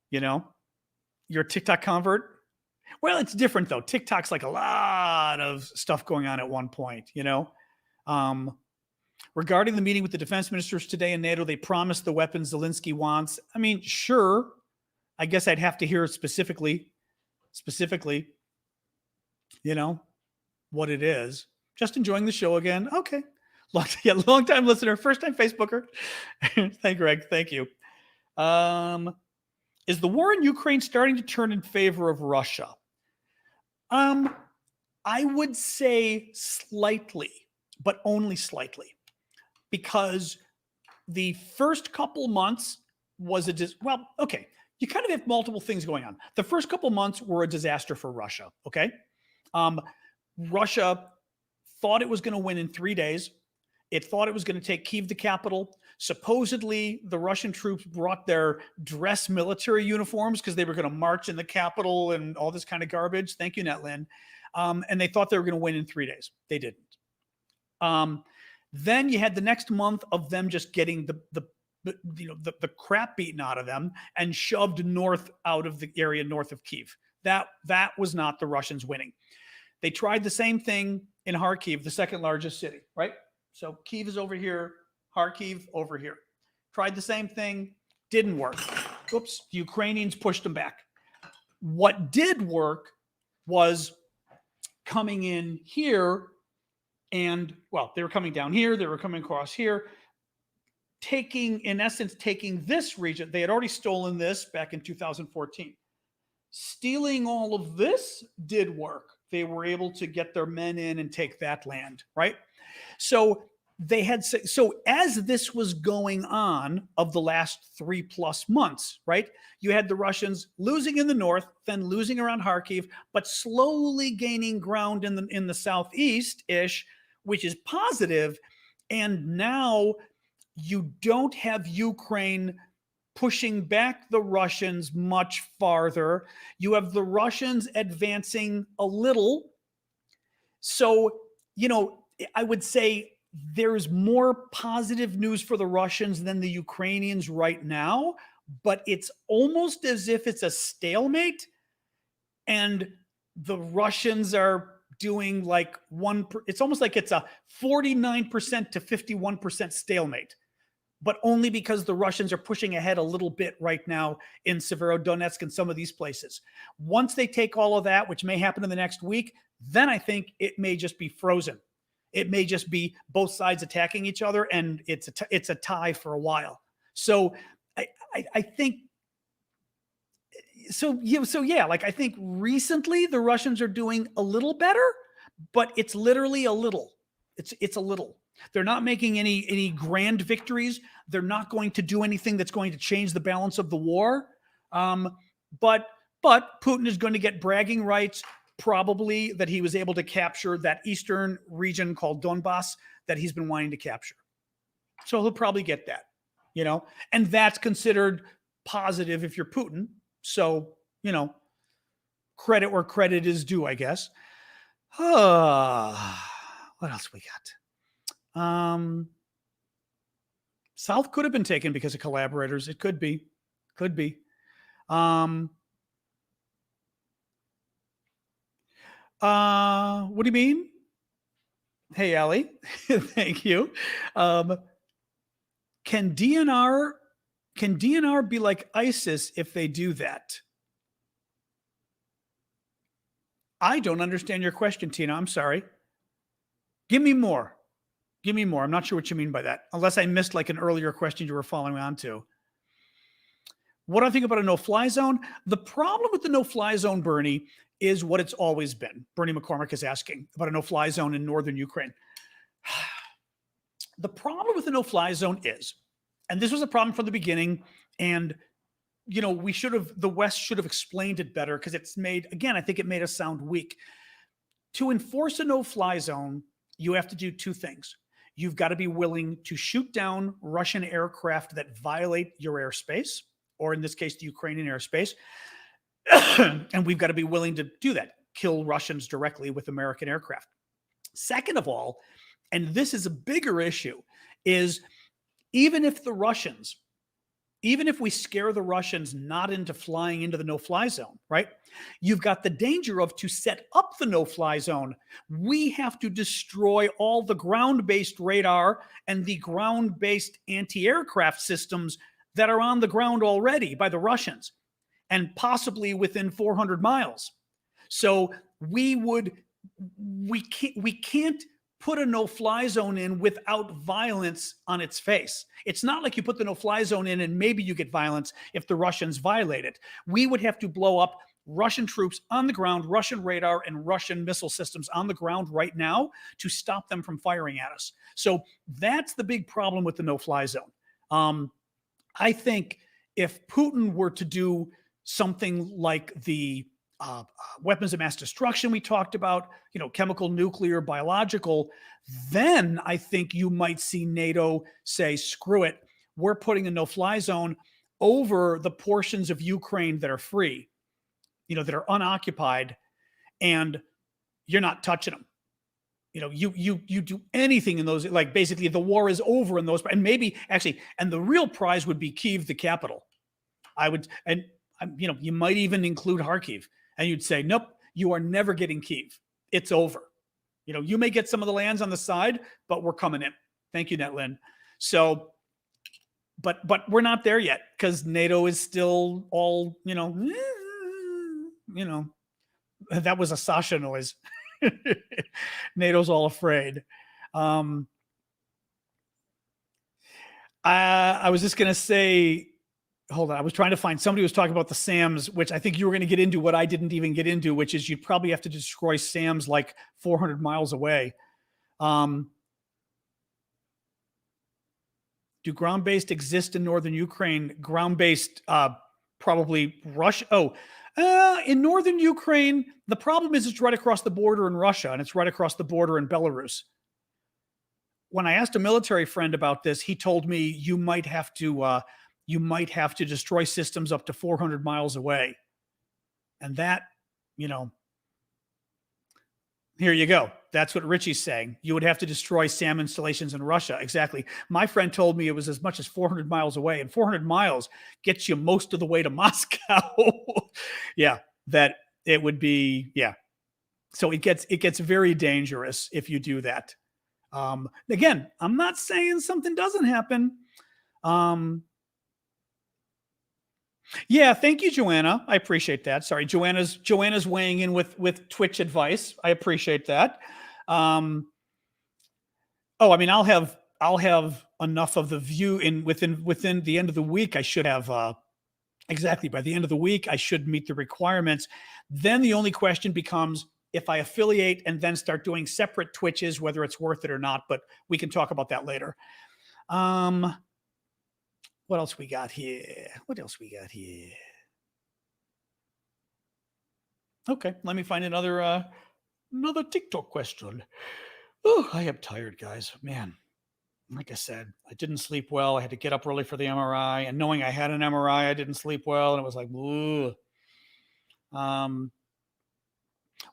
You're a TikTok convert. Well, it's different though. TikTok's like a lot of stuff going on at one point, Regarding the meeting with the defense ministers today in NATO, they promised the weapons Zelensky wants. I mean, sure. I guess I'd have to hear it specifically, what it is. Just enjoying the show again. Okay. Long time listener, first time Facebooker. Thank Greg. Thank you. Is the war in Ukraine starting to turn in favor of Russia? I would say slightly, but only slightly. Because the first couple months was you kind of have multiple things going on. The first couple months were a disaster for Russia, okay? Russia thought it was going to win in 3 days, It thought it was going to take Kyiv, the capital. Supposedly, the Russian troops brought their dress military uniforms because they were going to march in the capital and all this kind of garbage. Thank you, Netlin. And they thought they were going to win in 3 days. They didn't. Then you had the next month of them just getting the crap beaten out of them and shoved north out of the area north of Kyiv. That was not the Russians winning. They tried the same thing in Kharkiv, the second largest city, right? So Kyiv is over here, Kharkiv over here. Tried the same thing, didn't work. Oops, the Ukrainians pushed them back. What did work was coming in here and, well, they were coming down here, they were coming across here, in essence, taking this region. They had already stolen this back in 2014. Stealing all of this did work. They were able to get their men in and take that land, right? So as this was going on of the last 3+ months, right? You had the Russians losing in the north, then losing around Kharkiv, but slowly gaining ground in the southeast-ish, which is positive. And now you don't have Ukraine pushing back the Russians much farther. You have the Russians advancing a little. So, I would say there's more positive news for the Russians than the Ukrainians right now, but it's almost as if it's a stalemate and the Russians are doing like it's almost like it's a 49% to 51% stalemate, but only because the Russians are pushing ahead a little bit right now in Severodonetsk and some of these places. Once they take all of that, which may happen in the next week, then I think it may just be frozen. It may just be both sides attacking each other, and it's a tie for a while. So I think so. Yeah, like I think recently the Russians are doing a little better, but it's literally a little. It's a little. They're not making any grand victories. They're not going to do anything that's going to change the balance of the war. But Putin is going to get bragging rights, probably, that he was able to capture that eastern region called Donbass that he's been wanting to capture. So he'll probably get that, and that's considered positive if you're Putin. So, credit where credit is due, I guess. What else we got? South could have been taken because of collaborators. It could be. What do you mean? Hey, Allie. Thank you. Can DNR be like ISIS if they do that? I don't understand your question, Tina. I'm sorry. Give me more. I'm not sure what you mean by that, unless I missed like an earlier question you were following on to. What do I think about a no-fly zone? The problem with the no-fly zone, Bernie, is what it's always been. Bernie McCormick is asking about a no-fly zone in northern Ukraine. The problem with the no-fly zone is, and this was a problem from the beginning, and the West should have explained it better, because it's made, again, I think it made us sound weak. To enforce a no-fly zone, you have to do two things. You've got to be willing to shoot down Russian aircraft that violate your airspace, or in this case, the Ukrainian airspace. And we've got to be willing to do that, kill Russians directly with American aircraft. Second of all, and this is a bigger issue, is even if we scare the Russians not into flying into the no-fly zone, right? You've got the danger of, to set up the no-fly zone, we have to destroy all the ground-based radar and the ground-based anti-aircraft systems that are on the ground already by the Russians, and possibly within 400 miles. So we can't put a no-fly zone in without violence on its face. It's not like you put the no-fly zone in and maybe you get violence if the Russians violate it. We would have to blow up Russian troops on the ground, Russian radar and Russian missile systems on the ground right now to stop them from firing at us. So that's the big problem with the no-fly zone. I think if Putin were to do something like the weapons of mass destruction we talked about, chemical, nuclear, biological, then I think you might see NATO say, screw it, we're putting a no-fly zone over the portions of Ukraine that are free, that are unoccupied, and you're not touching them. You do anything in those, like basically the war is over in those, and maybe actually, and the real prize would be Kyiv, the capital. I would, and you might even include Kharkiv, and you'd say, nope, you are never getting Kyiv. It's over. You may get some of the lands on the side, but we're coming in. Thank you, Netlin. So, but we're not there yet because NATO is still all, that was a Sasha noise. NATO's all afraid. I was just going to say, hold on. I was trying to find, somebody was talking about the SAMs, which I think you were going to get into, what I didn't even get into, which is you'd probably have to destroy SAMs like 400 miles away. Do ground-based exist in northern Ukraine? Ground-based, probably Russia. In northern Ukraine, the problem is it's right across the border in Russia, and it's right across the border in Belarus. When I asked a military friend about this, he told me you might have to destroy systems up to 400 miles away. And that, here you go. That's what Richie's saying. You would have to destroy SAM installations in Russia. Exactly. My friend told me it was as much as 400 miles away, and 400 miles gets you most of the way to Moscow. Yeah, that it would be, yeah. So it gets very dangerous if you do that. Again, I'm not saying something doesn't happen. Yeah, thank you, Joanna. I appreciate that. Sorry, Joanna's weighing in with Twitch advice. I appreciate that. I mean, I'll have enough of the view within the end of the week. I should have exactly by the end of the week. I should meet the requirements. Then the only question becomes if I affiliate and then start doing separate Twitches, whether it's worth it or not. But we can talk about that later. What else we got here? Okay, let me find another TikTok question. Oh, I am tired, guys. Man, like I said, I didn't sleep well. I had to get up early for the MRI, and knowing I had an MRI, I didn't sleep well, and it was like, ooh.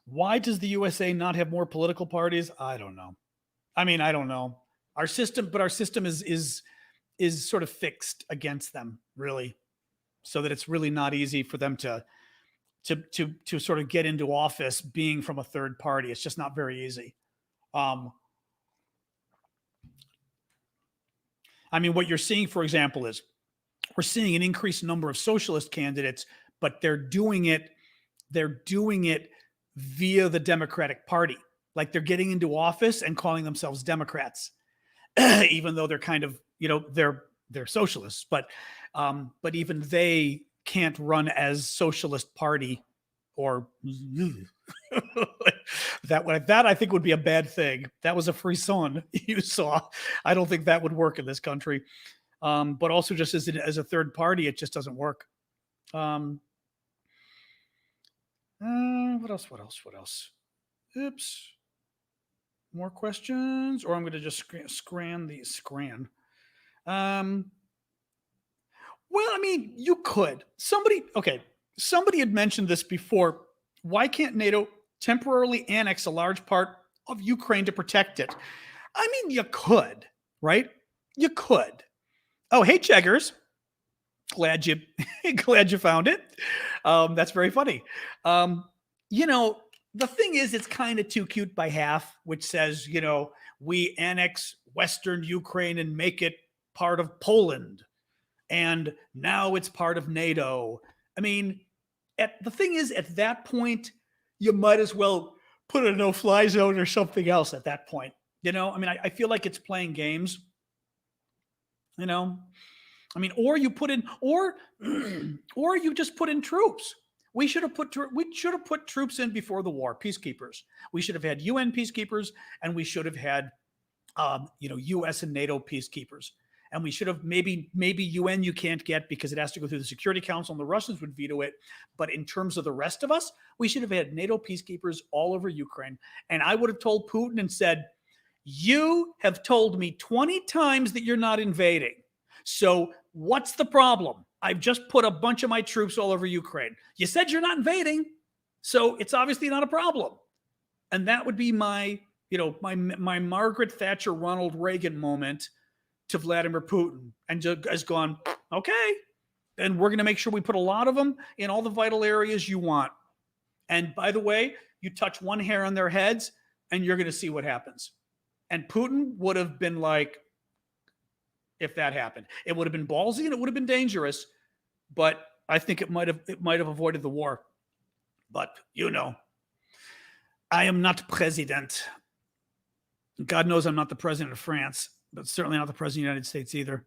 Why does the USA not have more political parties? I don't know. I mean, I don't know. Our system is sort of fixed against them, really, so that it's really not easy for them to sort of get into office being from a third party. It's just not very easy. I mean, what you're seeing, for example, is we're seeing an increased number of socialist candidates, but they're doing it via the Democratic Party. Like they're getting into office and calling themselves Democrats, even though they're kind of, they're socialists, but even they can't run as Socialist Party or that I think would be a bad thing. That was a frisson you saw. I don't think that would work in this country. But also just as a third party, it just doesn't work. What else? Oops. More questions, or I'm going to just scran. Well, I mean, you could. Somebody had mentioned this before. Why can't NATO temporarily annex a large part of Ukraine to protect it? I mean, you could, right? You could. Oh, hey, Cheggers. Glad you found it. That's very funny. The thing is, it's kind of too cute by half, which says, we annex Western Ukraine and make it part of Poland. And now it's part of NATO. I mean, the thing is, at that point, you might as well put a no-fly zone or something else at that point. I mean, I feel like it's playing games. I mean, or you put in, or you just put in troops. We should have put troops in before the war, peacekeepers. We should have had UN peacekeepers, and we should have had, U.S. and NATO peacekeepers. And we should have maybe UN you can't get because it has to go through the Security Council and the Russians would veto it. But in terms of the rest of us, we should have had NATO peacekeepers all over Ukraine. And I would have told Putin and said, you have told me 20 times that you're not invading. So what's the problem? I've just put a bunch of my troops all over Ukraine. You said you're not invading, so it's obviously not a problem. And that would be my, my Margaret Thatcher, Ronald Reagan moment to Vladimir Putin, and just has gone, okay, and we're going to make sure we put a lot of them in all the vital areas you want. And by the way, you touch one hair on their heads and you're going to see what happens. And Putin would have been like, if that happened, it would have been ballsy and it would have been dangerous, but I think it might have avoided the war. But I am not president. God knows I'm not the president of France, but certainly not the president of the United States either.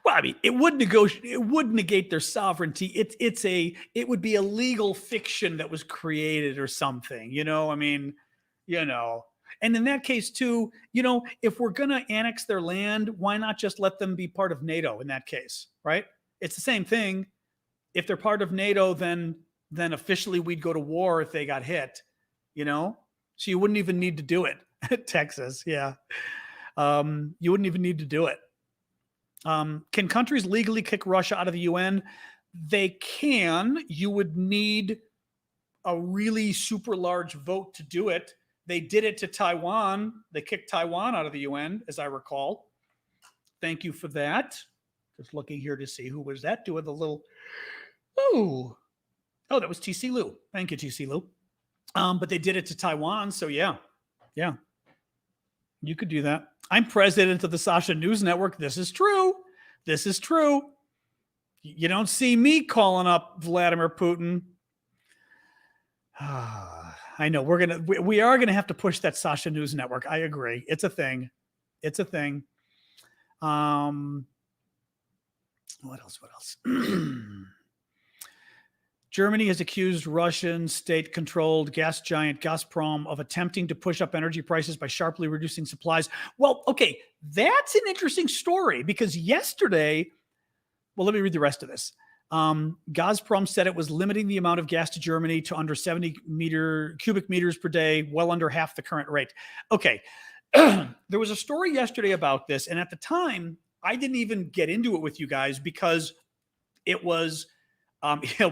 Well, I mean, it would negate their sovereignty. It would be a legal fiction that was created or something, I mean, and in that case too, if we're going to annex their land, why not just let them be part of NATO in that case, right? It's the same thing. If they're part of NATO, then officially we'd go to war if they got hit, so you wouldn't even need to do it. Texas. Yeah. You wouldn't even need to do it. Can countries legally kick Russia out of the UN? They can. You would need a really super large vote to do it. They did it to Taiwan. They kicked Taiwan out of the UN, as I recall. Thank you for that. Just looking here to see who was that doing the little. Oh, that was TC Liu. Thank you, TC Liu. But they did it to Taiwan. So yeah. You could do that. I'm president of the Sasha News Network. This is true. You don't see me calling up Vladimir Putin. I know we are gonna have to push that Sasha News Network. I agree. It's a thing. What else? Germany has accused Russian state-controlled gas giant Gazprom of attempting to push up energy prices by sharply reducing supplies. Well, okay, that's an interesting story because yesterday, let me read the rest of this. Gazprom said it was limiting the amount of gas to Germany to under 70 cubic meters per day, well under half the current rate. Okay, there was a story yesterday about this, and at the time, I didn't even get into it with you guys because it was...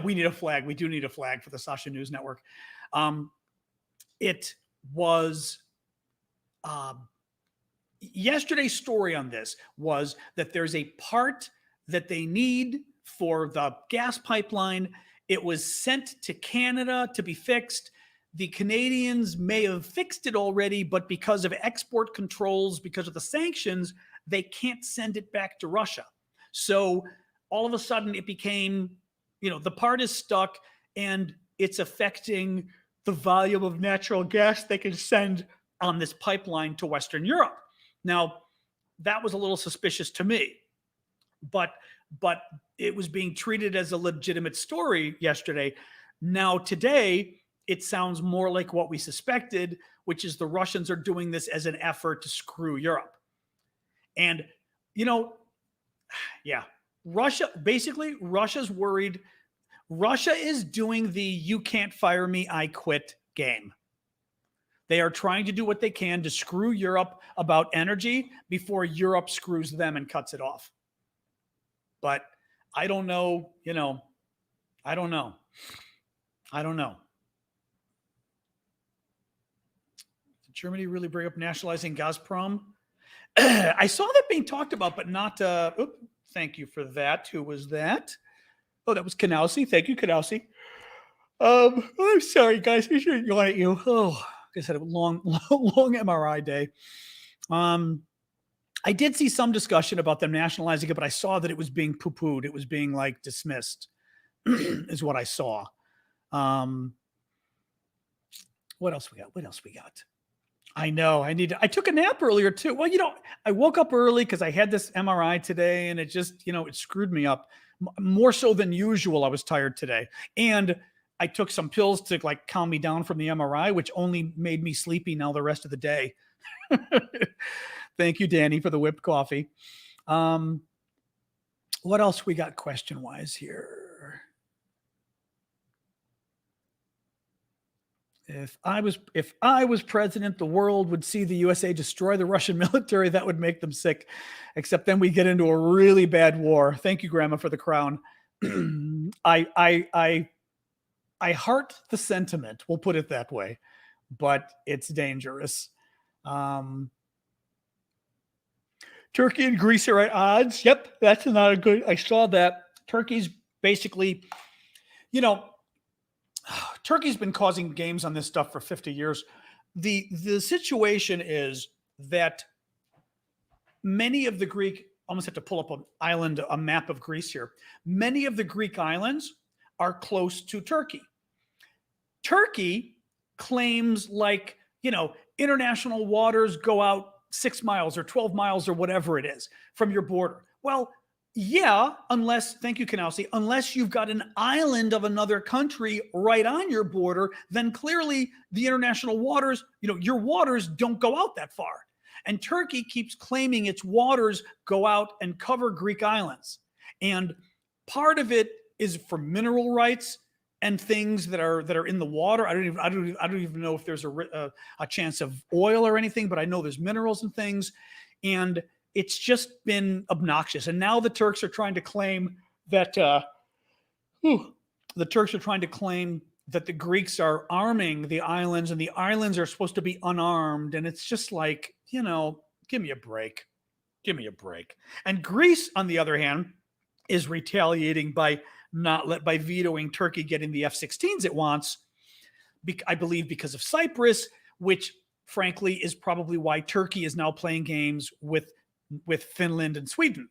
we need a flag. We do need a flag for the Sasha News Network. It was yesterday's story on this was that there's a part that they need for the gas pipeline. It was sent to Canada to be fixed. The Canadians may have fixed it already, but because of export controls, because of the sanctions, they can't send it back to Russia. So all of a sudden it became... the part is stuck and it's affecting the volume of natural gas they can send on this pipeline to Western Europe. Now, that was a little suspicious to me, but it was being treated as a legitimate story yesterday. Now, today, it sounds more like what we suspected, which is the Russians are doing this as an effort to screw Europe. And, Russia's worried. Russia is doing the "you can't fire me, I quit" game. They are trying to do what they can to screw Europe about energy before Europe screws them and cuts it off. But I don't know, I don't know. Did Germany really bring up nationalizing Gazprom? I saw that being talked about, but not. Thank you for that. Who was that? Oh, that was Kanowski. Thank you, Kanowski. I'm sorry, guys. I shouldn't yawn at you. Oh, I said a long MRI day. I did see some discussion about them nationalizing it, but I saw that it was being poo-pooed. It was being dismissed, is what I saw. What else we got? I know. I took a nap earlier too. Well, I woke up early because I had this MRI today, and it just, it screwed me up more so than usual. I was tired today, and I took some pills to like calm me down from the MRI, which only made me sleepy now the rest of the day. Thank you, Danny, for the whipped coffee. What else we got question-wise here? If I was president, the world would see the USA destroy the Russian military. That would make them sick. Except then we get into a really bad war. Thank you, Grandma, for the crown. I heart the sentiment. We'll put it that way, but it's dangerous. Turkey and Greece are at odds. Yep, that's not a good. I saw that. Turkey's basically, Turkey's been causing games on this stuff for 50 years. The situation is that many of the Greek, almost have to pull up a map of Greece here. Many of the Greek islands are close to Turkey. Turkey claims international waters go out 6 miles or 12 miles or whatever it is from your border. Well, yeah, thank you, Kanowski, unless you've got an island of another country right on your border, then clearly the international waters, your waters don't go out that far. And Turkey keeps claiming its waters go out and cover Greek islands. And part of it is for mineral rights and things that are in the water. I don't even know if there's a chance of oil or anything, but I know there's minerals and things. And it's just been obnoxious. And now the Turks are trying to claim that the Greeks are arming the islands, and the islands are supposed to be unarmed. And it's just like, give me a break. Give me a break. And Greece, on the other hand, is retaliating by vetoing Turkey getting the F-16s it wants, I believe because of Cyprus, which frankly is probably why Turkey is now playing games with Finland and Sweden,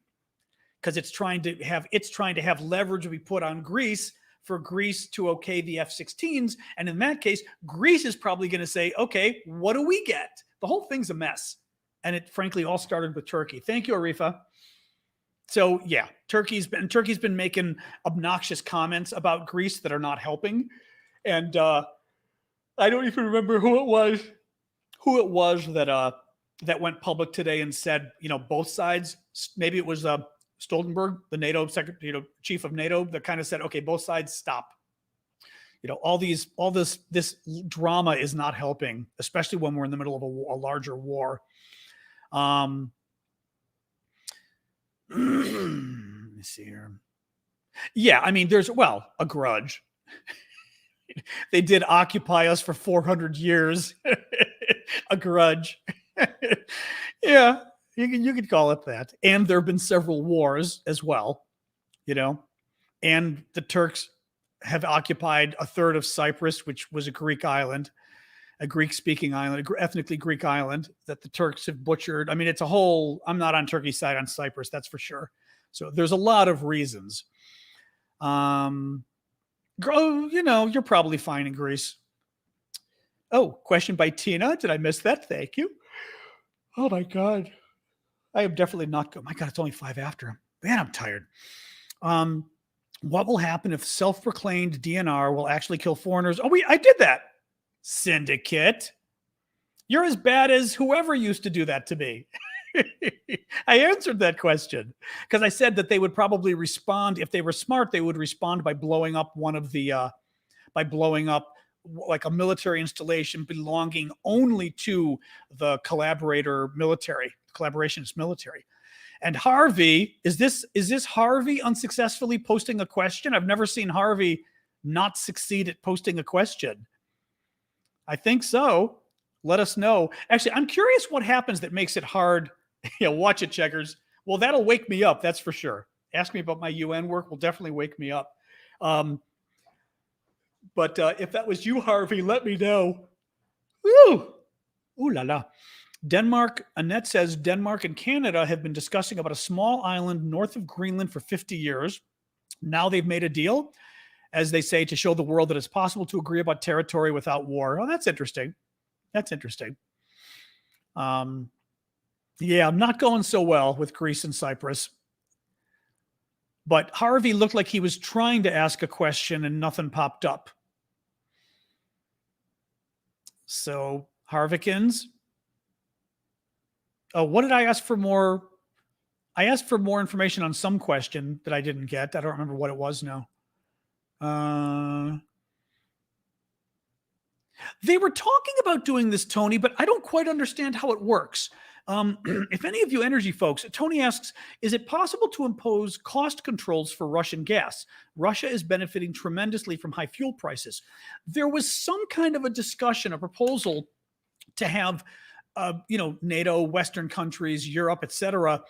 because it's trying to have leverage be put on Greece for Greece to okay the F-16s. And in that case, Greece is probably going to say, okay, what do we get? The whole thing's a mess. And it frankly all started with Turkey. Thank you, Arifa. So yeah, Turkey's been making obnoxious comments about Greece that are not helping. And I don't even remember who it was that went public today and said, both sides, maybe it was Stoltenberg, the NATO secretary, chief of NATO, that kind of said, okay, both sides stop. All this drama is not helping, especially when we're in the middle of a larger war. Let me see here. Yeah, I mean, there's a grudge. They did occupy us for 400 years. A grudge. Yeah, you could call it that. And there have been several wars as well, and the Turks have occupied a third of Cyprus, which was a Greek island, a Greek-speaking island, ethnically Greek island that the Turks have butchered. I mean, it's a whole, I'm not on Turkey's side on Cyprus, that's for sure. So there's a lot of reasons. You're probably fine in Greece. Oh, question by Tina. Did I miss that? Thank you. Oh my God. I am definitely not good. My God, it's only 5 after. Man, I'm tired. What will happen if self-proclaimed DNR will actually kill foreigners? Oh, I did that. Syndicate. You're as bad as whoever used to do that to me. I answered that question because I said that they would probably respond. If they were smart, they would respond by blowing up like a military installation belonging only to the collaborationist military. And Harvey, is this Harvey unsuccessfully posting a question? I've never seen Harvey not succeed at posting a question. I think so. Let us know. Actually, I'm curious what happens that makes it hard. Watch it, checkers. Well, that'll wake me up. That's for sure. Ask me about my UN work will definitely wake me up. But if that was you, Harvey, let me know. Woo! Ooh la la. Denmark, Annette says, Denmark and Canada have been discussing about a small island north of Greenland for 50 years. Now they've made a deal, as they say, to show the world that it's possible to agree about territory without war. Oh, that's interesting. That's interesting. Yeah, I'm not going so well with Greece and Cyprus. But Harvey looked like he was trying to ask a question and nothing popped up. So Harvikins. Oh, what did I ask for more? I asked for more information on some question that I didn't get. I don't remember what it was now. They were talking about doing this, Tony, but I don't quite understand how it works. If any of you energy folks, Tony asks, is it possible to impose cost controls for Russian gas? Russia is benefiting tremendously from high fuel prices. There was some kind of a discussion, a proposal to have, NATO, Western countries, Europe, etc.,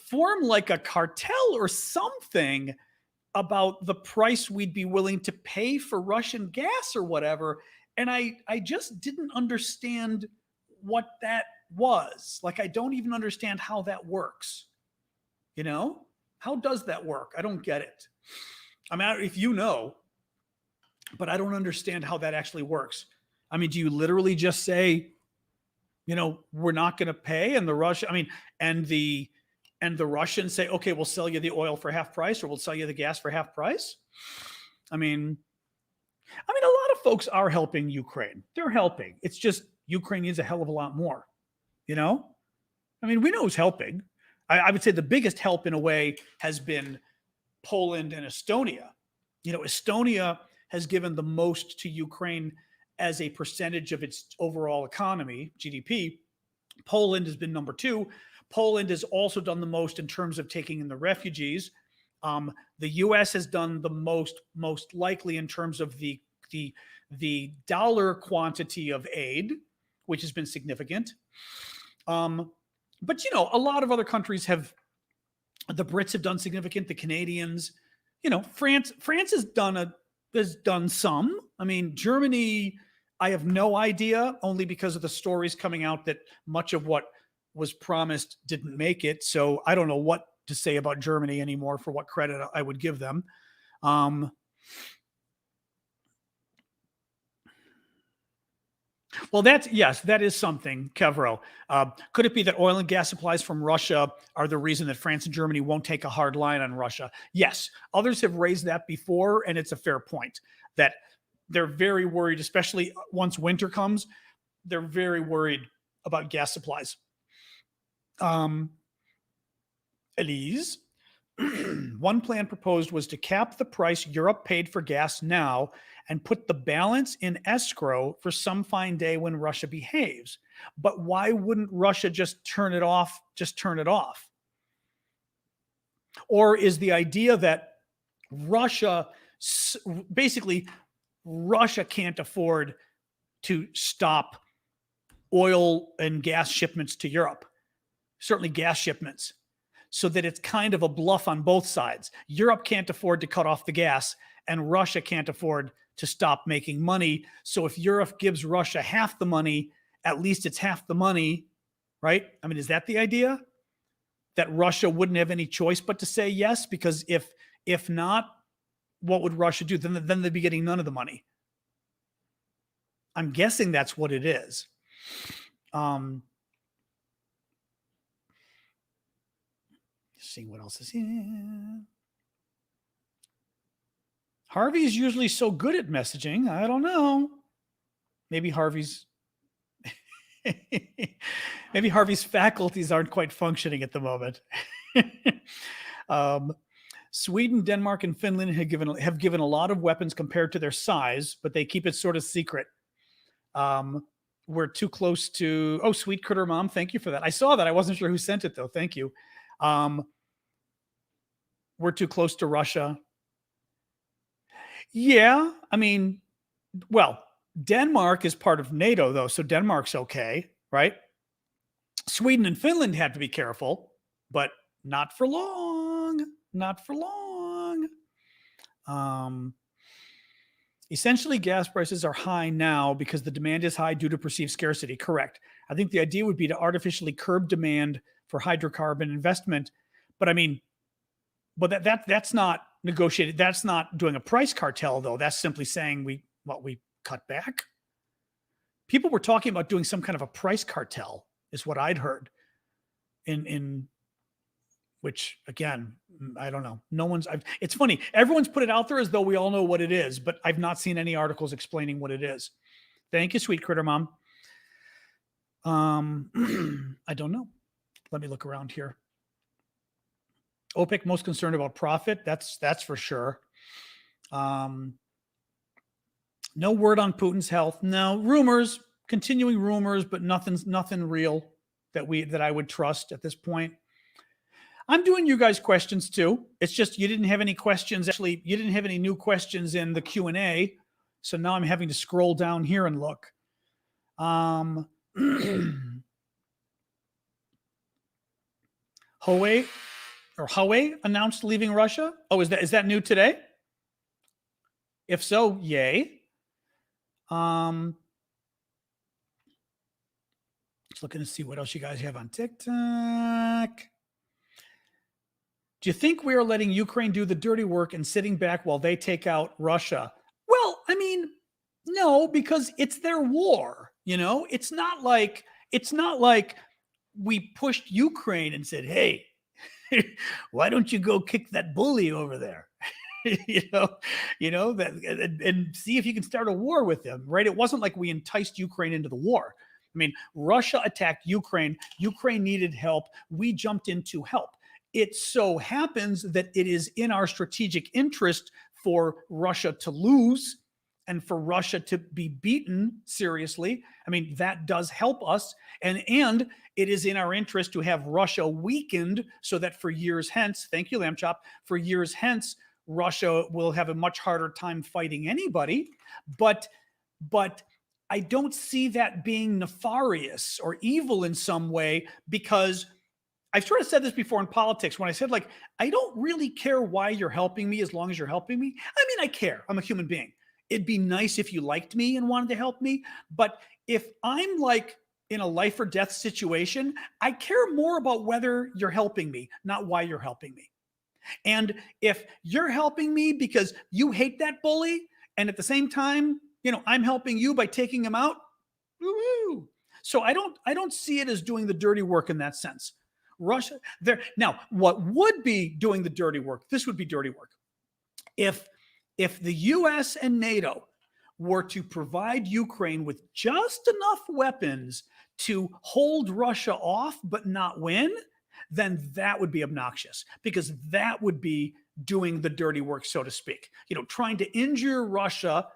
form like a cartel or something about the price we'd be willing to pay for Russian gas or whatever. And I just didn't understand what that was. Like, I don't even understand how that works. How does that work? I don't get it. I mean, if you know, but I don't understand how that actually works. I mean, do you literally just say, we're not going to pay, and the Russians say, okay, we'll sell you the oil for half price, or we'll sell you the gas for half price? I mean, a lot of folks are helping Ukraine. They're helping. It's just Ukraine needs a hell of a lot more. We know who's helping. I would say the biggest help in a way has been Poland and Estonia. Estonia has given the most to Ukraine as a percentage of its overall economy, GDP. Poland has been number 2. Poland has also done the most in terms of taking in the refugees. The U.S. has done the most likely in terms of the dollar quantity of aid, which has been significant. But a lot of other countries have. The Brits have done significant. The Canadians, France has done some. I mean, Germany, I have no idea, only because of the stories coming out that much of what was promised didn't make it. So I don't know what to say about Germany anymore, for what credit I would give them. Well, that is something, Kevro. Could it be that oil and gas supplies from Russia are the reason that France and Germany won't take a hard line on Russia? Yes. Others have raised that before, and it's a fair point that they're very worried, especially once winter comes. They're very worried about gas supplies. Elise, one plan proposed was to cap the price Europe paid for gas now and put the balance in escrow for some fine day when Russia behaves. But why wouldn't Russia just turn it off? Or is the idea that Russia can't afford to stop oil and gas shipments to Europe, certainly gas shipments, so that it's kind of a bluff on both sides? Europe can't afford to cut off the gas, and Russia can't afford to stop making money. So if Europe gives Russia half the money, at least it's half the money, right? I mean, is that the idea? That Russia wouldn't have any choice but to say yes? Because if not, what would Russia do? Then they'd be getting none of the money. I'm guessing that's what it is. Seeing what else is here. Harvey is usually so good at messaging. I don't know. Maybe Harvey's faculties aren't quite functioning at the moment. Sweden, Denmark, and Finland have given a lot of weapons compared to their size, but they keep it sort of secret. We're too close to. Oh, Sweet Critter Mom, thank you for that. I saw that. I wasn't sure who sent it though. Thank you. We're too close to Russia. Yeah, I mean, well, Denmark is part of NATO, though, so Denmark's okay, right? Sweden and Finland have to be careful, but not for long. Not for long. Essentially, gas prices are high now because the demand is high due to perceived scarcity. Correct. I think the idea would be to artificially curb demand for hydrocarbon investment, but I mean, that's not negotiated. That's not doing a price cartel, though. That's simply saying we cut back. People were talking about doing some kind of a price cartel, is what I'd heard. In which, again, I don't know. It's funny. Everyone's put it out there as though we all know what it is, but I've not seen any articles explaining what it is. Thank you, sweet critter mom. I don't know. Let me look around here. OPEC most concerned about profit. That's for sure. No word on Putin's health. No rumors, continuing rumors, but nothing real that I would trust at this point. I'm doing you guys questions too. It's just you didn't have any questions. Actually, you didn't have any new questions in the Q&A. So now I'm having to scroll down here and look. Huawei announced leaving Russia. Oh, is that new today? If so, yay. Just looking to see what else you guys have on TikTok. Do you think we are letting Ukraine do the dirty work and sitting back while they take out Russia? Well, I mean, no, because it's their war. You know, it's not like we pushed Ukraine and said, "Hey, why don't you go kick that bully over there?" you know that, and see if you can start a war with them, right? It wasn't like we enticed Ukraine into the war. I mean, Russia attacked Ukraine. Ukraine needed help. We jumped in to help. It so happens that it is in our strategic interest for Russia to lose and for Russia to be beaten seriously. I mean, that does help us. And it is in our interest to have Russia weakened so that for years hence, thank you, Lamb Chop, for years hence, Russia will have a much harder time fighting anybody. But I don't see that being nefarious or evil in some way, because I've sort of said this before in politics when I said, like, I don't really care why you're helping me as long as you're helping me. I mean, I care. I'm a human being. It'd be nice if you liked me and wanted to help me. But if I'm like in a life or death situation, I care more about whether you're helping me, not why you're helping me. And if you're helping me because you hate that bully, and at the same time, I'm helping you by taking him out, woo-hoo. So I don't see it as doing the dirty work in that sense. Russia there now, what would be doing the dirty work? This would be dirty work. If the US and NATO were to provide Ukraine with just enough weapons to hold Russia off but not win, then that would be obnoxious, because that would be doing the dirty work, so to speak. Trying to injure Russia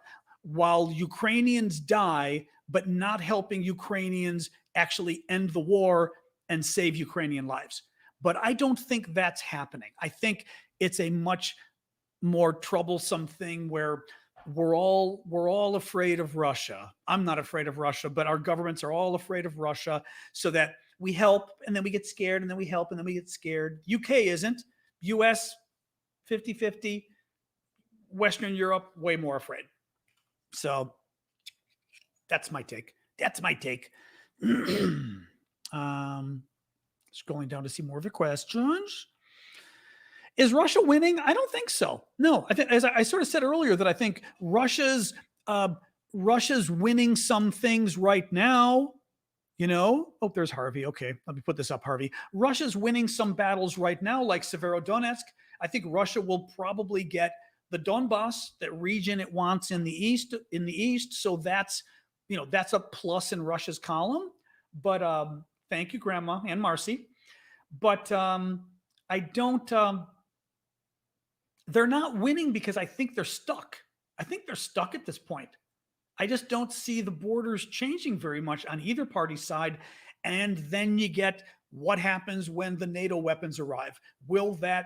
while Ukrainians die, but not helping Ukrainians actually end the war and save Ukrainian lives. But I don't think that's happening. I think it's a much more troublesome thing where we're all afraid of Russia. I'm not afraid of Russia, but our governments are all afraid of Russia, so that we help and then we get scared, and then we help and then we get scared. UK isn't. US 50-50. Western Europe way more afraid. So that's my take. Scrolling down to see more of your questions. Is Russia winning? I don't think so. No, I think, as I sort of said earlier, that I think Russia's winning some things right now. Oh, there's Harvey. Okay, let me put this up, Harvey. Russia's winning some battles right now, like Severodonetsk. I think Russia will probably get the Donbass, that region it wants in the east. So that's a plus in Russia's column. But thank you, Grandma and Marcy. But I don't. They're not winning because I think they're stuck. I think they're stuck at this point. I just don't see the borders changing very much on either party's side. And then you get what happens when the NATO weapons arrive. Will that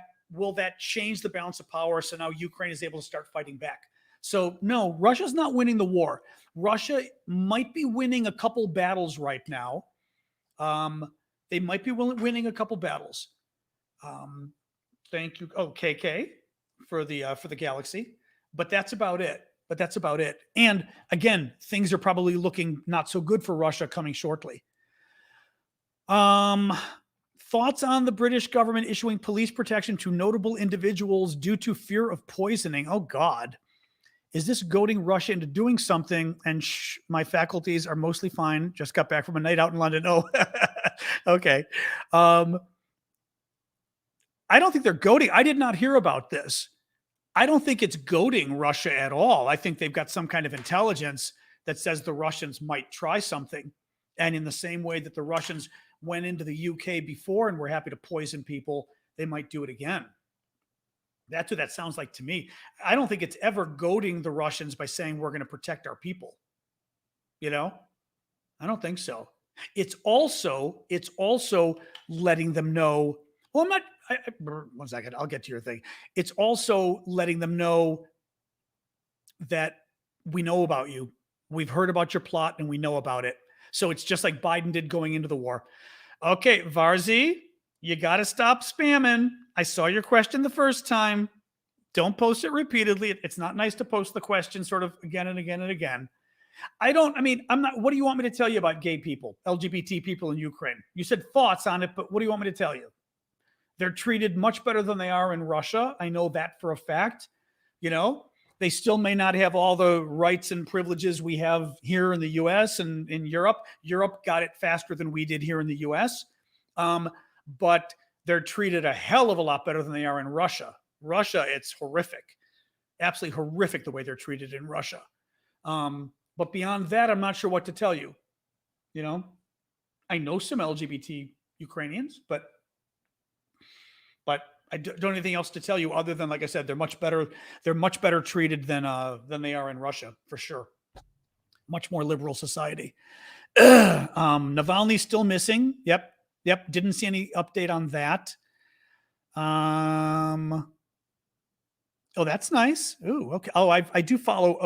change the balance of power so now Ukraine is able to start fighting back? So no, Russia's not winning the war. Russia might be winning a couple battles right now. They might be winning a couple battles. Thank you. Oh, KK for the galaxy. But that's about it. And again, things are probably looking not so good for Russia coming shortly. Thoughts on the British government issuing police protection to notable individuals due to fear of poisoning? Oh, God. Is this goading Russia into doing something? And my faculties are mostly fine. Just got back from a night out in London. Oh, okay. I don't think they're goading. I did not hear about this. I don't think it's goading Russia at all. I think they've got some kind of intelligence that says the Russians might try something. And in the same way that the Russians went into the UK before and were happy to poison people, they might do it again. That's what that sounds like to me. I don't think it's ever goading the Russians by saying we're going to protect our people. You know, I don't think so. It's also letting them know. Well, I'm not. 1 second. I'll get to your thing. It's also letting them know that we know about you. We've heard about your plot and we know about it. So it's just like Biden did going into the war. Okay, Varzi, you got to stop spamming. I saw your question the first time. Don't post it repeatedly. It's not nice to post the question sort of again and again and again. I'm not, what do you want me to tell you about gay people, LGBT people in Ukraine? You said thoughts on it, but what do you want me to tell you? They're treated much better than they are in Russia. I know that for a fact. You know, they still may not have all the rights and privileges we have here in the US and in Europe. Europe got it faster than we did here in the US. But they're treated a hell of a lot better than they are in Russia. Russia, it's horrific. Absolutely horrific the way they're treated in Russia. But beyond that, I'm not sure what to tell you. You know, I know some LGBT Ukrainians, but I don't have anything else to tell you other than, like I said, they're much better. They're much better treated than they are in Russia, for sure. Much more liberal society. Navalny's still missing. Yep. Didn't see any update on that. Oh, that's nice. Ooh, okay. Oh, I do follow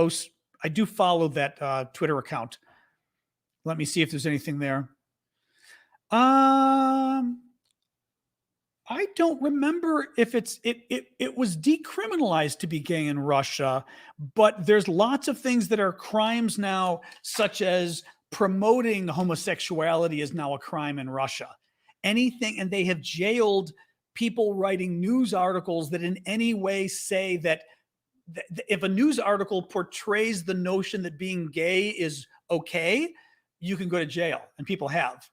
I do follow that Twitter account. Let me see if there's anything there. I don't remember if it was decriminalized to be gay in Russia, but there's lots of things that are crimes now, such as promoting homosexuality is now a crime in Russia. Anything, and they have jailed people writing news articles that in any way say that if a news article portrays the notion that being gay is okay, you can go to jail, and people have.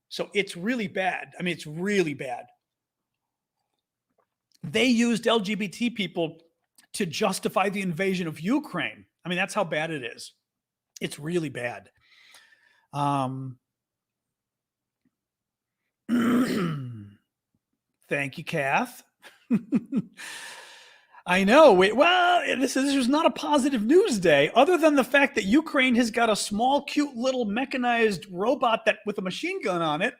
So it's really bad. I mean, it's really bad. They used LGBT people to justify the invasion of Ukraine. I mean, that's how bad it is. It's really bad. Thank you, Kath. I know. This was not a positive news day, other than the fact that Ukraine has got a small, cute little mechanized robot with a machine gun on it.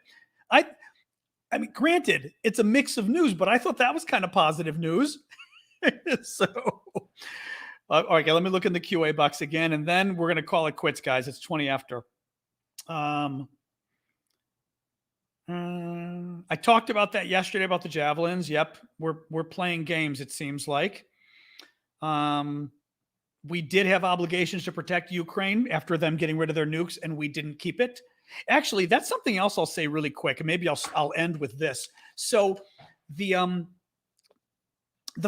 I mean, granted, it's a mix of news, but I thought that was kind of positive news. So, all right, let me look in the QA box again, and then we're going to call it quits, guys. It's 20 after. I talked about that yesterday about the javelins. Yep, we're playing games, it seems like. We did have obligations to protect Ukraine after them getting rid of their nukes, and we didn't keep it. Actually, that's something else I'll say really quick, and maybe I'll end with this. So the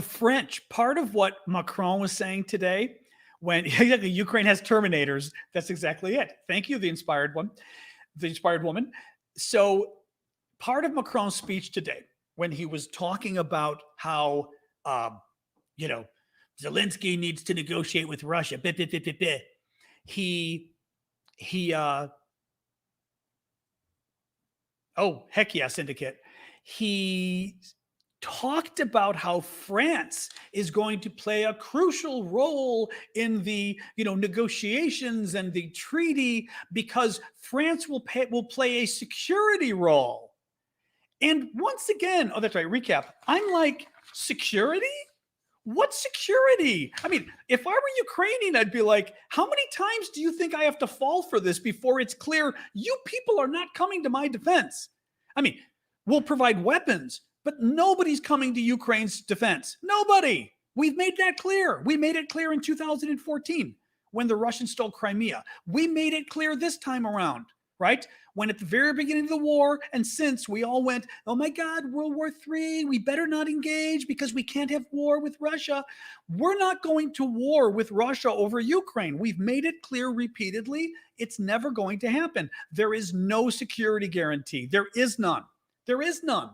French, part of what Macron was saying today, when Ukraine has Terminators, that's exactly it. Thank you, the inspired woman. So part of Macron's speech today, when he was talking about how Zelensky needs to negotiate with Russia, oh, heck yeah, Syndicate. He talked about how France is going to play a crucial role in the negotiations and the treaty, because France will play a security role. And once again, oh, that's right, recap. I'm like, security? What security? I mean, if I were Ukrainian, I'd be like, how many times do you think I have to fall for this before it's clear you people are not coming to my defense? I mean, we'll provide weapons, but nobody's coming to Ukraine's defense. Nobody. We've made that clear. We made it clear in 2014 when the Russians stole Crimea. We made it clear this time around, right? When at the very beginning of the war, and since, we all went, oh my God, World War III, we better not engage because we can't have war with Russia. We're not going to war with Russia over Ukraine. We've made it clear repeatedly. It's never going to happen. There is no security guarantee. There is none. There is none.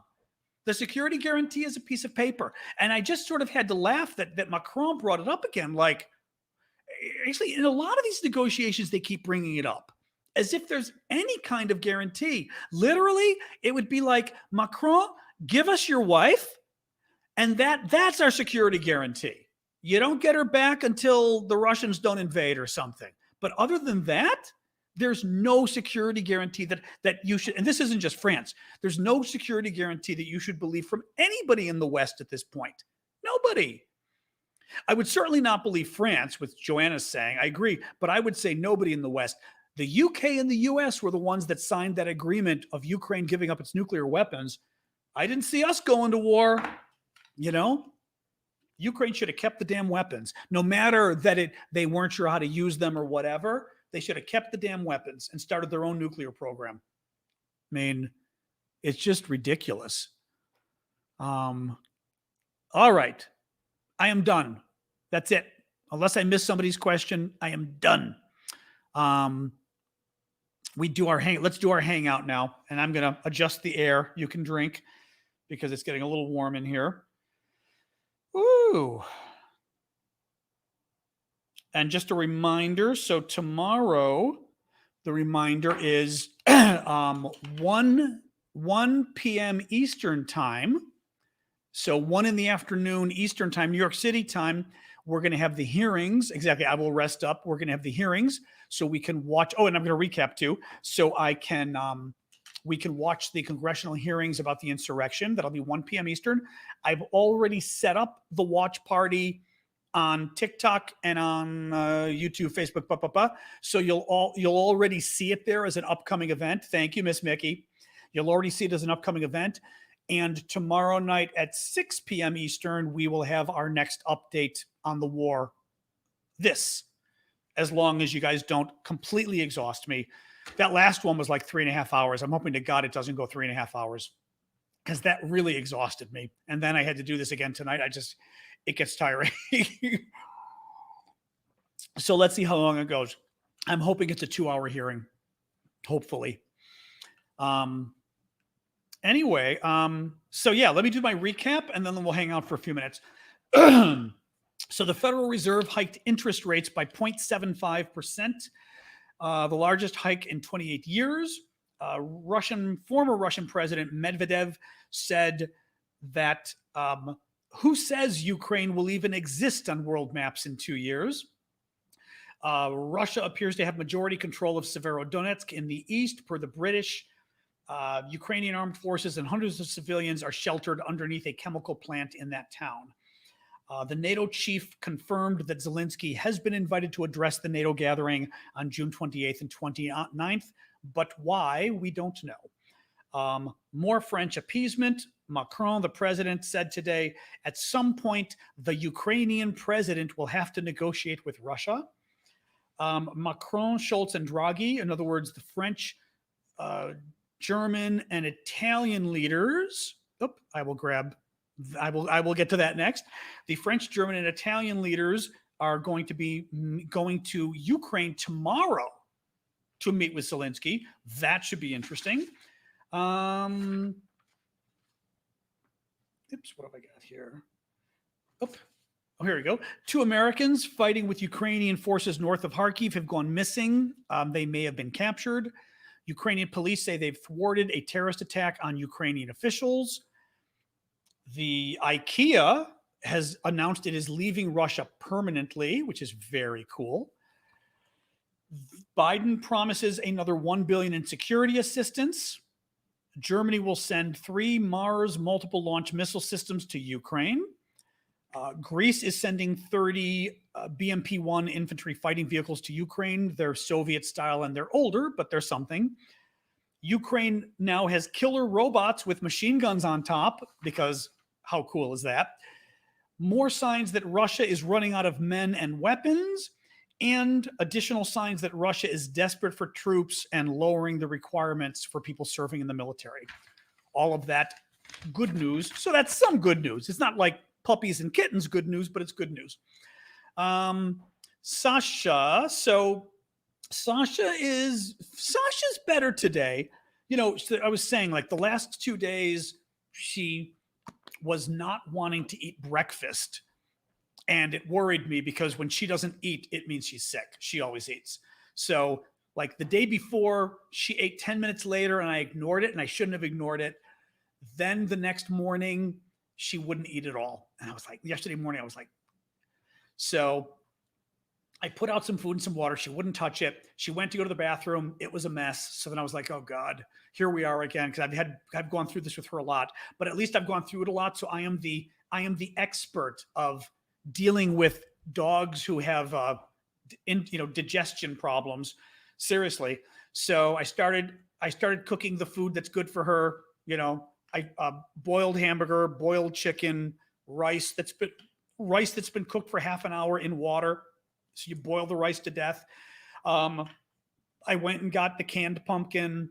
The security guarantee is a piece of paper. And I just sort of had to laugh that Macron brought it up again. Like, actually, in a lot of these negotiations, they keep bringing it up as if there's any kind of guarantee. Literally, it would be like, Macron, give us your wife, and that's our security guarantee. You don't get her back until the Russians don't invade or something. But other than that, there's no security guarantee that you should, and this isn't just France, there's no security guarantee that you should believe from anybody in the West at this point. Nobody. I would certainly not believe France, with Joanna's saying. I agree, but I would say nobody in the West. The UK and the US were the ones that signed that agreement of Ukraine giving up its nuclear weapons. I didn't see us going to war. Ukraine should have kept the damn weapons, no matter that they weren't sure how to use them or whatever. They should have kept the damn weapons and started their own nuclear program. I mean, it's just ridiculous. All right. I am done. That's it. Unless I miss somebody's question, I am done. Let's do our hangout now. And I'm going to adjust the air. You can drink because it's getting a little warm in here. Ooh. And just a reminder, so tomorrow, the reminder is 1 p.m. Eastern time. So 1 in the afternoon Eastern time, New York City time, we're going to have the hearings. Exactly. I will rest up. We're going to have the hearings so we can watch. Oh, and I'm going to recap too. So we can watch the congressional hearings about the insurrection. That'll be 1 p.m. Eastern. I've already set up the watch party on TikTok and on YouTube, Facebook, So you'll already see it there as an upcoming event. Thank you, Miss Mickey. You'll already see it as an upcoming event. And tomorrow night at 6 p.m. Eastern, we will have our next update on the war. As long as you guys don't completely exhaust me. That last one was like 3.5 hours. I'm hoping to God it doesn't go 3.5 hours, because that really exhausted me. And then I had to do this again tonight. It gets tiring. So let's see how long it goes. I'm hoping it's a 2-hour hearing, hopefully. Anyway, so yeah, let me do my recap and then we'll hang out for a few minutes. So the Federal Reserve hiked interest rates by 0.75%, the largest hike in 28 years. Former Russian President Medvedev said that who says Ukraine will even exist on world maps in 2 years? Russia appears to have majority control of Severodonetsk in the east, per the British. Ukrainian armed forces and hundreds of civilians are sheltered underneath a chemical plant in that town. The NATO chief confirmed that Zelensky has been invited to address the NATO gathering on June 28th and 29th, but why, we don't know. More French appeasement. Macron, the president, said today, at some point, the Ukrainian president will have to negotiate with Russia. Macron, Scholz, and Draghi, in other words, the French, German, and Italian leaders. I will get to that next. The French, German, and Italian leaders are going to be going to Ukraine tomorrow to meet with Zelensky. That should be interesting. What have I got here? Oh, here we go. 2 Americans fighting with Ukrainian forces north of Kharkiv have gone missing. They may have been captured. Ukrainian police say they've thwarted a terrorist attack on Ukrainian officials. The IKEA has announced it is leaving Russia permanently, which is very cool. Biden promises another $1 billion in security assistance. Germany will send 3 Mars multiple launch missile systems to Ukraine. Greece is sending 30 BMP-1 infantry fighting vehicles to Ukraine. They're Soviet style and they're older, but they're something. Ukraine now has killer robots with machine guns on top, because how cool is that? More signs that Russia is running out of men and weapons, and additional signs that Russia is desperate for troops and lowering the requirements for people serving in the military. All of that good news. So that's some good news. It's not like puppies and kittens good news, but it's good news. Sasha. So Sasha's better today. I was saying, like, the last 2 days, she was not wanting to eat breakfast. And it worried me because when she doesn't eat, it means she's sick. She always eats. So, like the day before, she ate 10 minutes later and I ignored it, and I shouldn't have ignored it. Then the next morning, she wouldn't eat at all. And I was like, yesterday morning, I was like, so I put out some food and some water. She wouldn't touch it. She went to go to the bathroom. It was a mess. So then I was like, oh God, here we are again. Cause I've gone through this with her a lot, but at least I've gone through it a lot. So I am the expert of dealing with dogs who have, digestion problems. Seriously. So I started cooking the food that's good for her. I boiled hamburger, boiled chicken, rice that's been cooked for half an hour in water. So you boil the rice to death. I went and got the canned pumpkin.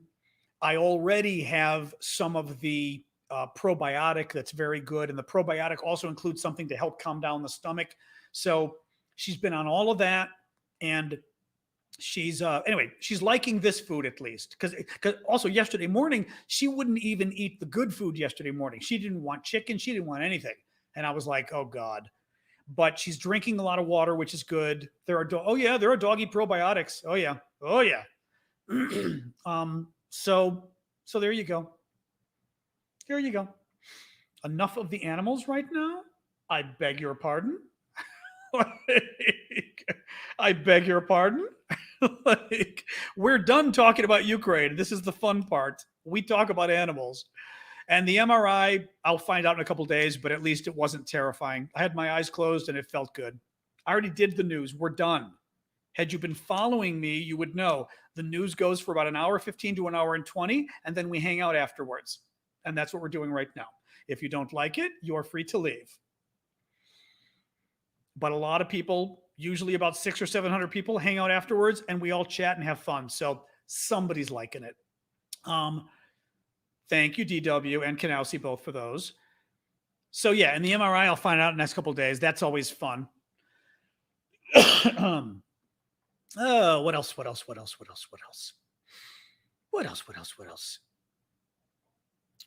I already have some of the probiotic that's very good. And the probiotic also includes something to help calm down the stomach. So she's been on all of that. And she's she's liking this food at least. Because also yesterday morning, she wouldn't even eat the good food yesterday morning. She didn't want chicken. She didn't want anything. And I was like, oh God. But she's drinking a lot of water, which is good. There are doggy probiotics. Oh yeah. So there you go. Here you go. Enough of the animals right now. I beg your pardon. I beg your pardon. We're done talking about Ukraine. This is the fun part. We talk about animals. And the MRI, I'll find out in a couple days, but at least it wasn't terrifying. I had my eyes closed and it felt good. I already did the news. We're done. Had you been following me, you would know the news goes for about an hour 15 to an hour and 20, and then we hang out afterwards. And that's what we're doing right now. If you don't like it, you're free to leave. But a lot of people, usually about 600 or 700 people, hang out afterwards, and we all chat and have fun. So somebody's liking it. Thank you, DW and Kanowski, both for those. So yeah, and the MRI, I'll find out in the next couple of days. That's always fun. What else?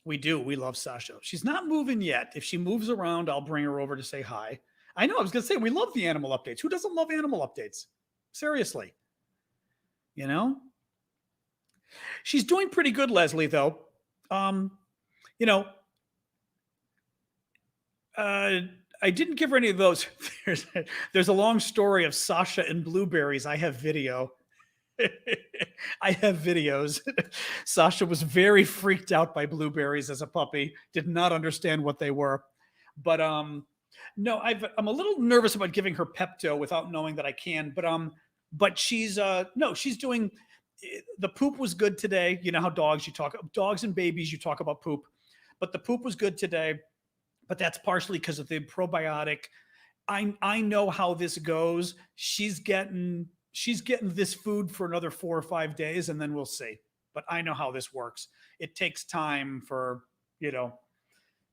We love Sasha. She's not moving yet. If she moves around, I'll bring her over to say hi. I know, I was going to say, we love the animal updates. Who doesn't love animal updates? Seriously. She's doing pretty good, Leslie, though. I didn't give her any of those. There's a long story of Sasha and blueberries. I have video. I have videos. Sasha was very freaked out by blueberries as a puppy, did not understand what they were. But no, I'm a little nervous about giving her Pepto without knowing that I can. But she's she's doing. The poop was good today. You know how dogs and babies, you talk about poop, but the poop was good today. But that's partially because of the probiotic. I know how this goes. She's getting this food for another 4 or 5 days, and then we'll see. But I know how this works. It takes time for,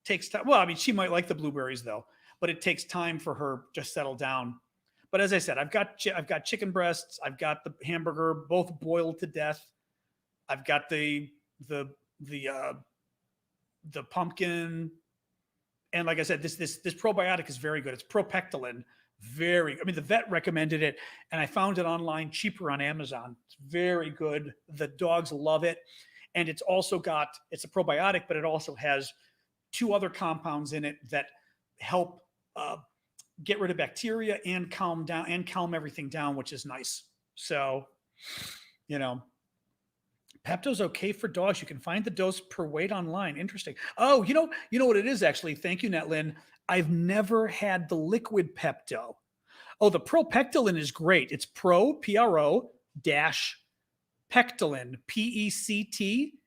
takes time. Well, I mean, she might like the blueberries though, but it takes time for her to settle down. But as I said, I've got chicken breasts. I've got the hamburger, both boiled to death. I've got the pumpkin. And like I said, this probiotic is very good. It's propectolin. The vet recommended it, and I found it online cheaper on Amazon. It's very good. The dogs love it. And it's a probiotic, but it also has 2 other compounds in it that help get rid of bacteria and calm everything down, which is nice. So, Pepto's okay for dogs. You can find the dose per weight online. Interesting. Oh, you know what it is actually. Thank you, Netlin. I've never had the liquid Pepto. Oh, the propectolin is great. It's P-R-O dash pectolin, P-E-C-T-A-L-I-N.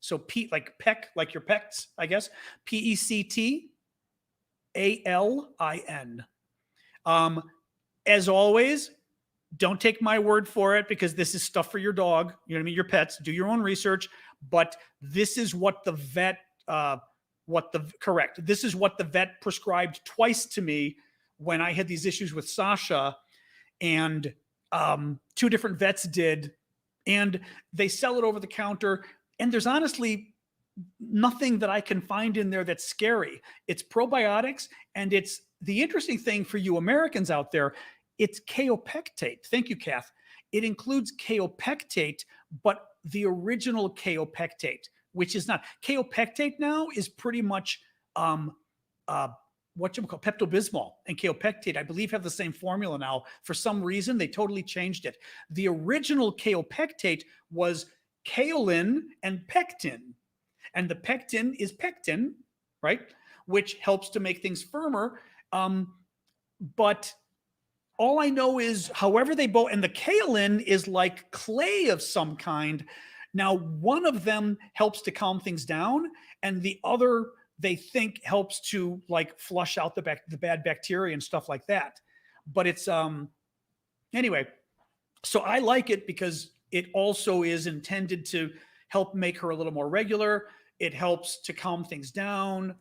So P like peck, like your pecs, I guess. P-E-C-T-A-L-I-N. As always, don't take my word for it because this is stuff for your dog. You know what I mean? Your pets. Do your own research. But this is what the vet, this is what the vet prescribed twice to me when I had these issues with Sasha, and 2 different vets did, and they sell it over the counter. And there's honestly nothing that I can find in there that's scary. It's probiotics, and it's the interesting thing for you Americans out there, it's kaopectate. Thank you, Kath. It includes kaopectate, but the original kaopectate, which is not kaopectate now, is pretty much uh, what you call Pepto-Bismol and kaopectate. I believe have the same formula now. For some reason, they totally changed it. The original kaopectate was kaolin and pectin, and the pectin is pectin, right? Which helps to make things firmer. But all I know is, however they both, and the kaolin is like clay of some kind. Now, one of them helps to calm things down, and the other they think helps to like flush out the bad bacteria and stuff like that. But it's anyway. So I like it because it also is intended to help make her a little more regular. It helps to calm things down.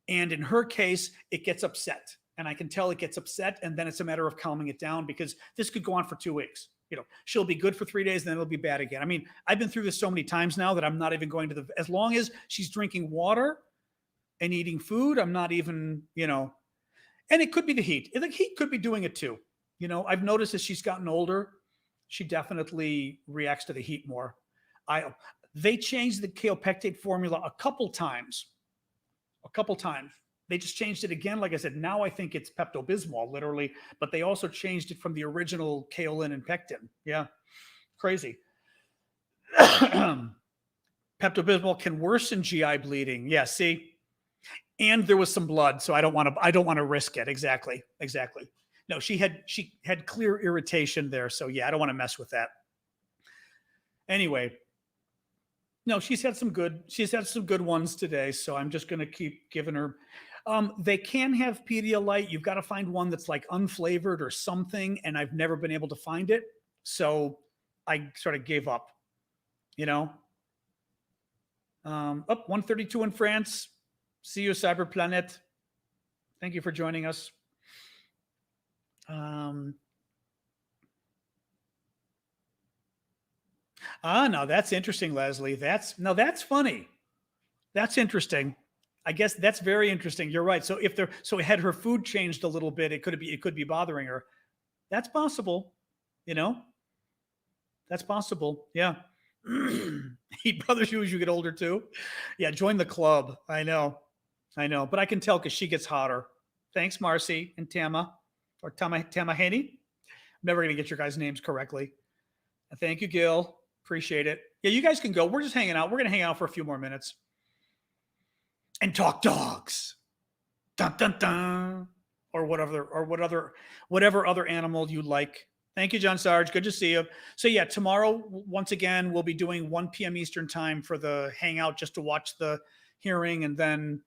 And in her case, it gets upset. And I can tell it gets upset. And then it's a matter of calming it down because this could go on for 2 weeks. You know, she'll be good for 3 days, and then it'll be bad again. I mean, I've been through this so many times now that I'm not even going to the, as long as she's drinking water and eating food, I'm not even, you know, and it could be the heat. The heat could be doing it too. You know, I've noticed as she's gotten older, she definitely reacts to the heat more. They changed the kaopectate formula a couple times. They just changed it again. Like I said, now I think it's Pepto-Bismol, literally, but they also changed it from the original kaolin and pectin. Yeah, crazy. Pepto-Bismol can worsen GI bleeding. Yeah, see, and there was some blood, so I don't want to risk it. Exactly. No, she had clear irritation there, so yeah, I don't want to mess with that. Anyway, no, she's had some good ones today, so I'm just going to keep giving her. They can have Pedialyte. You've got to find one that's like unflavored or something, and I've never been able to find it, so I sort of gave up. You know, up 132 in France. See you, Cyberplanet. Thank you for joining us. No, that's interesting, Leslie. That's funny. That's interesting. I guess that's very interesting. You're right. So had her food changed a little bit, it could be bothering her. That's possible. You know, that's possible. Yeah. Eat brothers you as you get older too. Yeah. Join the club. I know, but I can tell because she gets hotter. Thanks, Marcy and Tama or Tamaheni. I'm never going to get your guys' names correctly. Thank you, Gil. Appreciate it. Yeah, you guys can go. We're just hanging out. We're going to hang out for a few more minutes and talk dogs. Dun, dun, dun. Or whatever other animal you like. Thank you, John Sarge. Good to see you. So yeah, tomorrow, once again, we'll be doing 1 p.m. Eastern time for the hangout just to watch the hearing, and then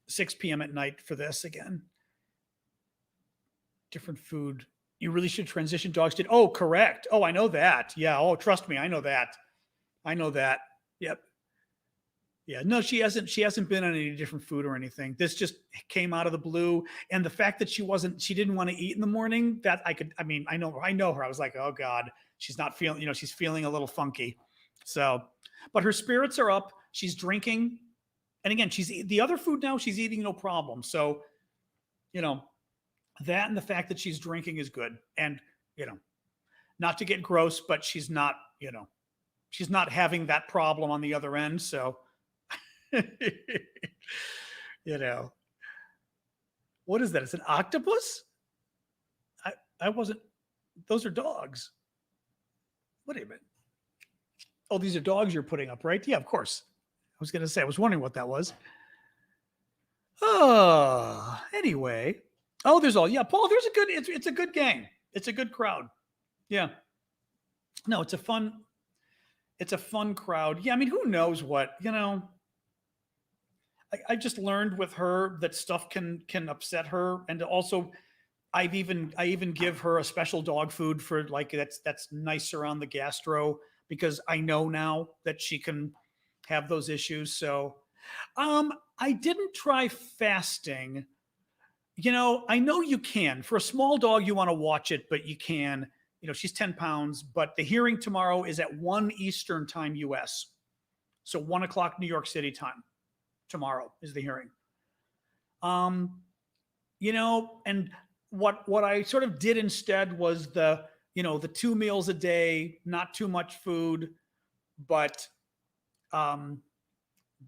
6 p.m. at night for this again. Different food. You really should transition dogs to. Oh, correct. Oh, I know that. Yeah. Oh, trust me. I know that. Yep. Yeah. No, she hasn't been on any different food or anything. This just came out of the blue. And the fact that she didn't want to eat in the morning, I know her. I was like, oh God, she's not feeling, she's feeling a little funky. So, but her spirits are up. She's drinking. And again, the other food now, she's eating no problem. So, that and the fact that she's drinking is good. And, not to get gross, but she's not having that problem on the other end. So, what is that? It's an octopus? I wasn't, those are dogs. What do you mean? Oh, these are dogs you're putting up, right? Yeah, of course. I was going to say, I was wondering what that was. Oh, anyway. Oh, Paul, it's a good game. It's a good crowd. Yeah. No, it's a fun crowd. Yeah. I mean, who knows what, I just learned with her that stuff can upset her. And also I even give her a special dog food for like, that's nicer on the gastro, because I know now that she can have those issues. So, I didn't try fasting. I know you can. For a small dog, you want to watch it, but you can. She's 10 pounds, but the hearing tomorrow is at 1 Eastern time US. So 1 o'clock New York City time. Tomorrow is the hearing. Um, and what I sort of did instead was the 2 meals a day, not too much food, but um,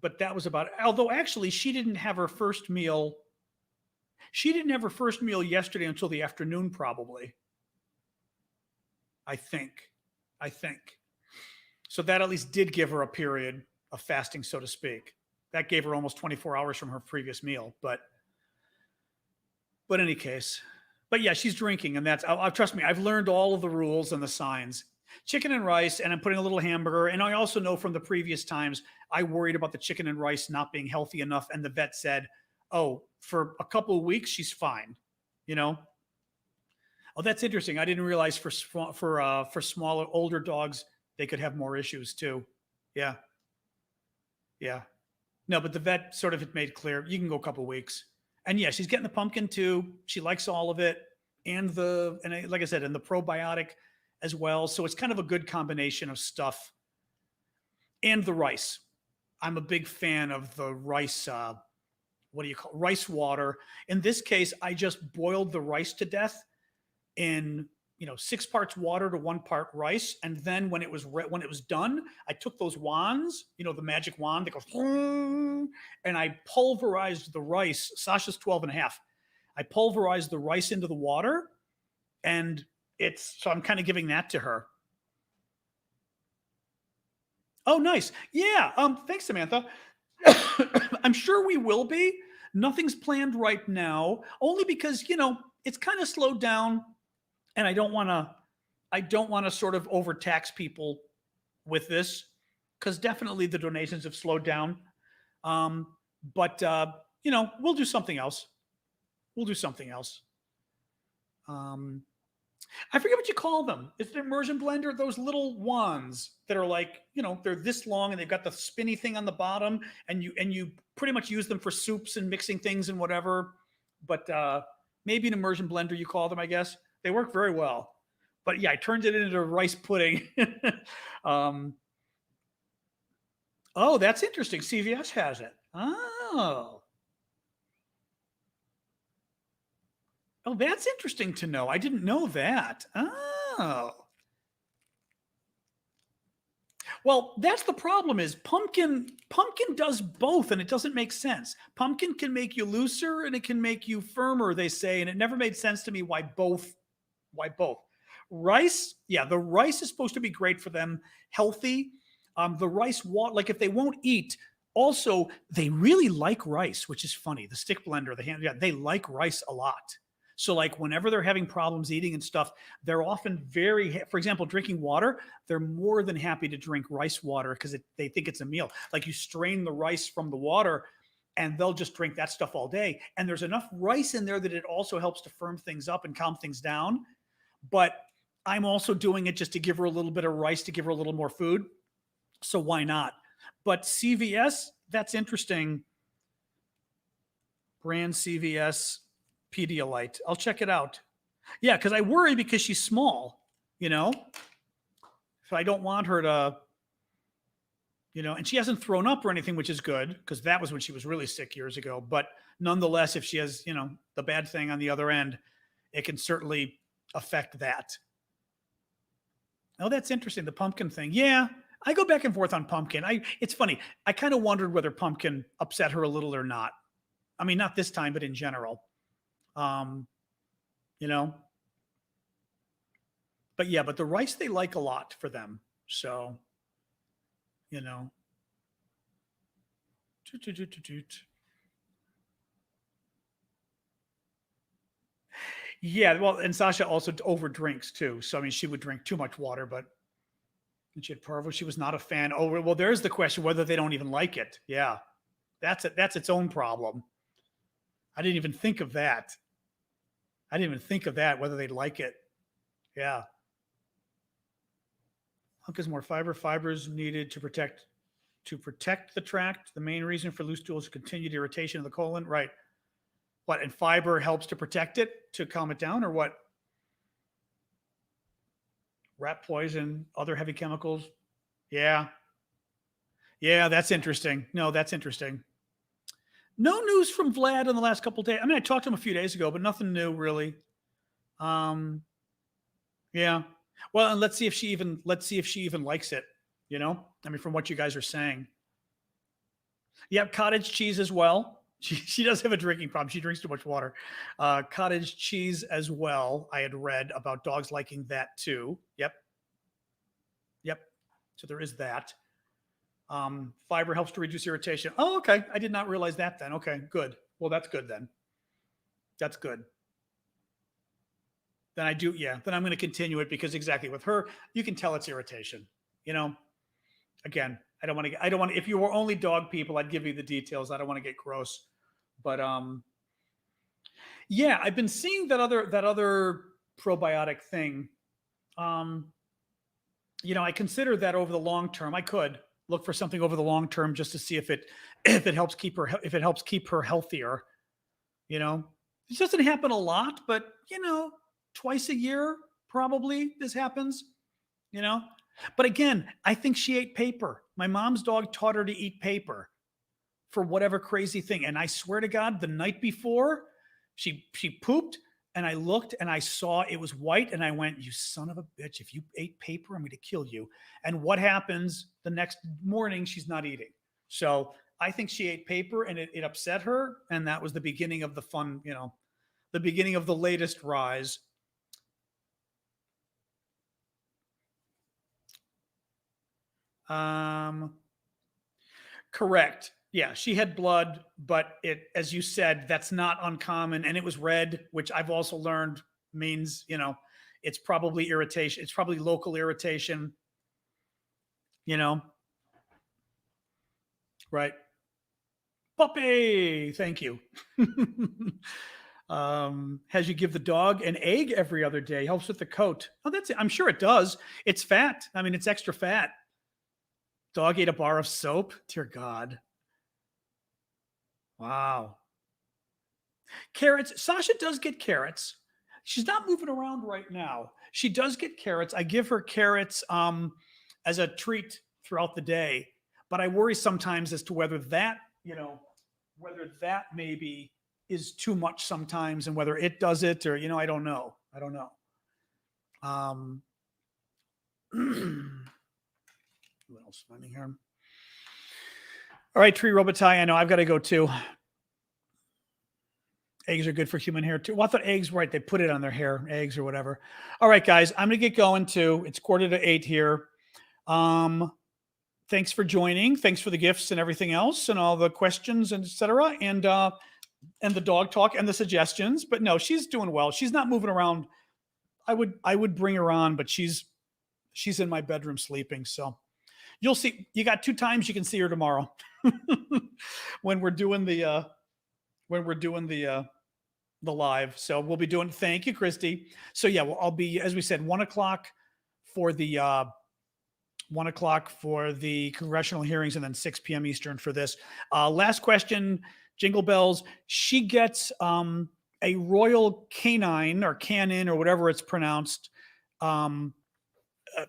but that was about it. Although actually she didn't have her first meal. She didn't have her first meal yesterday until the afternoon, probably. I think. I think. So that at least did give her a period of fasting, so to speak. That gave her almost 24 hours from her previous meal. But in any case, but yeah, she's drinking, and trust me, I've learned all of the rules and the signs. Chicken and rice, and I'm putting a little hamburger. And I also know from the previous times I worried about the chicken and rice not being healthy enough, and the vet said, "Oh, for a couple of weeks she's fine." You know. Oh, that's interesting. I didn't realize for smaller, older dogs they could have more issues too. Yeah, yeah. No, but the vet sort of had made clear you can go a couple weeks. And yeah, she's getting the pumpkin too. She likes all of it, and like I said, and the probiotic as well. So it's kind of a good combination of stuff. And the rice. I'm a big fan of the rice. What do you call rice water? In this case, I just boiled the rice to death in 6 parts water to 1 part rice, and then when it was done, I took those wands, the magic wand that goes, and I pulverized the rice. Sasha's 12 and a half. I pulverized the rice into the water, and I'm kind of giving that to her. Oh, nice. Yeah. Thanks, Samantha. I'm sure we will be. Nothing's planned right now, only because it's kind of slowed down, and I don't want to sort of overtax people with this, because definitely the donations have slowed down. But we'll do something else. We'll do something else. Um, I forget what you call them. It's an immersion blender. Those little ones that are like, they're this long and they've got the spinny thing on the bottom, and you pretty much use them for soups and mixing things and whatever. But maybe an immersion blender you call them, I guess. They work very well. But yeah, I turned it into rice pudding. um, oh, that's interesting. CVS has it. Oh, that's interesting to know. I didn't know that. Oh. Well, that's the problem is pumpkin does both, and it doesn't make sense. Pumpkin can make you looser and it can make you firmer, they say, and it never made sense to me why both. Rice, yeah, the rice is supposed to be great for them, healthy. The rice like if they won't eat, also they really like rice, which is funny. The stick blender, the hand, yeah, they like rice a lot. So like whenever they're having problems eating and stuff, they're often for example, drinking water, they're more than happy to drink rice water because they think it's a meal. Like you strain the rice from the water and they'll just drink that stuff all day. And there's enough rice in there that it also helps to firm things up and calm things down. But I'm also doing it just to give her a little bit of rice to give her a little more food. So why not? But CVS, that's interesting. Brand CVS Pedialyte. I'll check it out. Yeah, because I worry because she's small, So I don't want her to, and she hasn't thrown up or anything, which is good because that was when she was really sick years ago. But nonetheless, if she has, the bad thing on the other end, it can certainly affect that. Oh, that's interesting. The pumpkin thing. Yeah, I go back and forth on pumpkin. It's funny. I kind of wondered whether pumpkin upset her a little or not. I mean, not this time, but in general. You know. But yeah, but the rice they like a lot for them. So, you know. Yeah, well, and Sasha also over drinks too. So I mean, she would drink too much water, but she had parvo. She was not a fan. Oh, well, there's the question whether they don't even like it. Yeah, that's it. That's its own problem. I didn't even think of that. I didn't even think of that, whether they'd like it. Yeah. Hunk is more fiber. Fibers needed to protect the tract. The main reason for loose stool is continued irritation of the colon. Right. What? And fiber helps to protect it, to calm it down, or what? Rat poison, other heavy chemicals. Yeah. Yeah, that's interesting. No, that's interesting. No news from Vlad in the last couple of days. I mean, I talked to him a few days ago, but nothing new really. Um, yeah. Well, and let's see if she even likes it. I mean, from what you guys are saying. Yep, cottage cheese as well. She does have a drinking problem. She drinks too much water. Cottage cheese as well. I had read about dogs liking that too. Yep, yep. So there is that. Fiber helps to reduce irritation. Oh, okay. I did not realize that then. Okay, good. Well, that's good then. That's good. Then I do, yeah. Then I'm going to continue it because exactly with her, you can tell it's irritation. You know, Again, I don't want to, if you were only dog people, I'd give you the details. I don't want to get gross. But yeah, I've been seeing that other probiotic thing. Um, I consider that over the long term. I could look for something over the long term just to see if it helps keep her healthier. You know, this doesn't happen a lot, but twice a year probably this happens. You know, but again, I think she ate paper. My mom's dog taught her to eat paper for whatever crazy thing. And I swear to God, the night before, she pooped, and I looked and I saw it was white, and I went, "You son of a bitch! If you ate paper, I'm going to kill you." And what happens the next morning? She's not eating. So I think she ate paper, and it upset her, and that was the beginning of the fun. The beginning of the latest rise. Um, Correct. Yeah, she had blood, but as you said, that's not uncommon, and it was red, which I've also learned means, it's probably irritation. It's probably local irritation. You know, right? Puppy, thank you. Has you give the dog an egg every other day helps with the coat. Oh, that's it. I'm sure it does. It's fat. I mean, it's extra fat. Dog ate a bar of soap. Dear God. Wow. Carrots. Sasha does get carrots. She's not moving around right now. She does get carrots. I give her carrots as a treat throughout the day, but I worry sometimes as to whether that maybe is too much sometimes, and whether it does it, or I don't know. I don't know. Um, what else finding here? All right, Tree Robotai. I know I've got to go too. Eggs are good for human hair too. Well, I thought eggs, right? They put it on their hair, eggs or whatever. All right, guys, I'm gonna get going too. It's 7:45 here. Thanks for joining. Thanks for the gifts and everything else, and all the questions and etc. And the dog talk and the suggestions. But no, she's doing well. She's not moving around. I would bring her on, but she's in my bedroom sleeping. So you'll see. You got 2 times you can see her tomorrow when we're doing the live. So we'll be doing. Thank you, Christy. So yeah, well, I'll be, as we said, 1 o'clock for the 1 o'clock for the congressional hearings, and then 6 p.m. Eastern for this. Last question, Jingle Bells. She gets a Royal Canine or Canin or whatever it's pronounced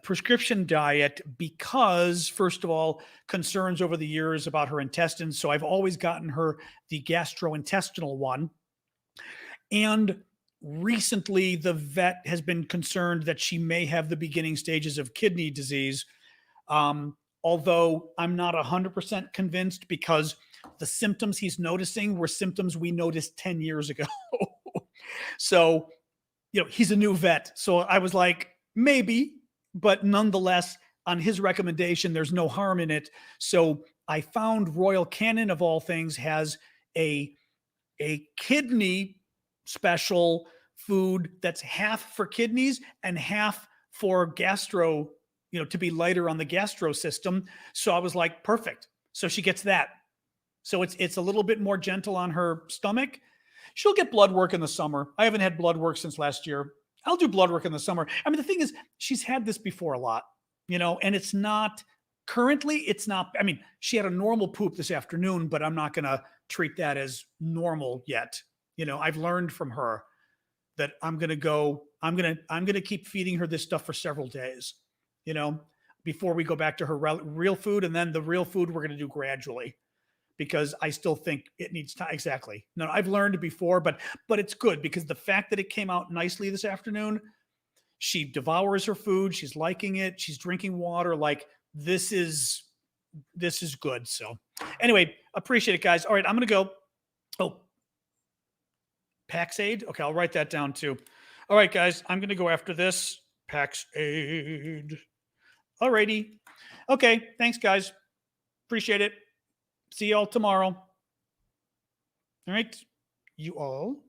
prescription diet because, first of all, concerns over the years about her intestines. So I've always gotten her the gastrointestinal one. And recently, the vet has been concerned that she may have the beginning stages of kidney disease. Although I'm not 100% convinced, because the symptoms he's noticing were symptoms we noticed 10 years ago. So, he's a new vet. So I was like, maybe, but nonetheless, on his recommendation, there's no harm in it. So I found Royal Canin, of all things, has a kidney special food that's half for kidneys and half for gastro, to be lighter on the gastro system. So I was like, perfect. So she gets that. So it's a little bit more gentle on her stomach. She'll get blood work in the summer. I haven't had blood work since last year. I'll do blood work in the summer. I mean, the thing is, she's had this before a lot, and it's not I mean, she had a normal poop this afternoon, but I'm not going to treat that as normal yet. I've learned from her that I'm going to keep feeding her this stuff for several days, before we go back to her real food. And then the real food we're going to do gradually. because I still think it needs time. Exactly. No, I've learned before, but it's good because the fact that it came out nicely this afternoon, she devours her food, she's liking it, she's drinking water. Like this is good. So anyway, appreciate it, guys. All right, I'm gonna go. Oh, Paxaid. Okay, I'll write that down too. All right, guys, I'm gonna go after this. Paxaid. All righty. Okay, thanks, guys. Appreciate it. See y'all tomorrow. All right. You all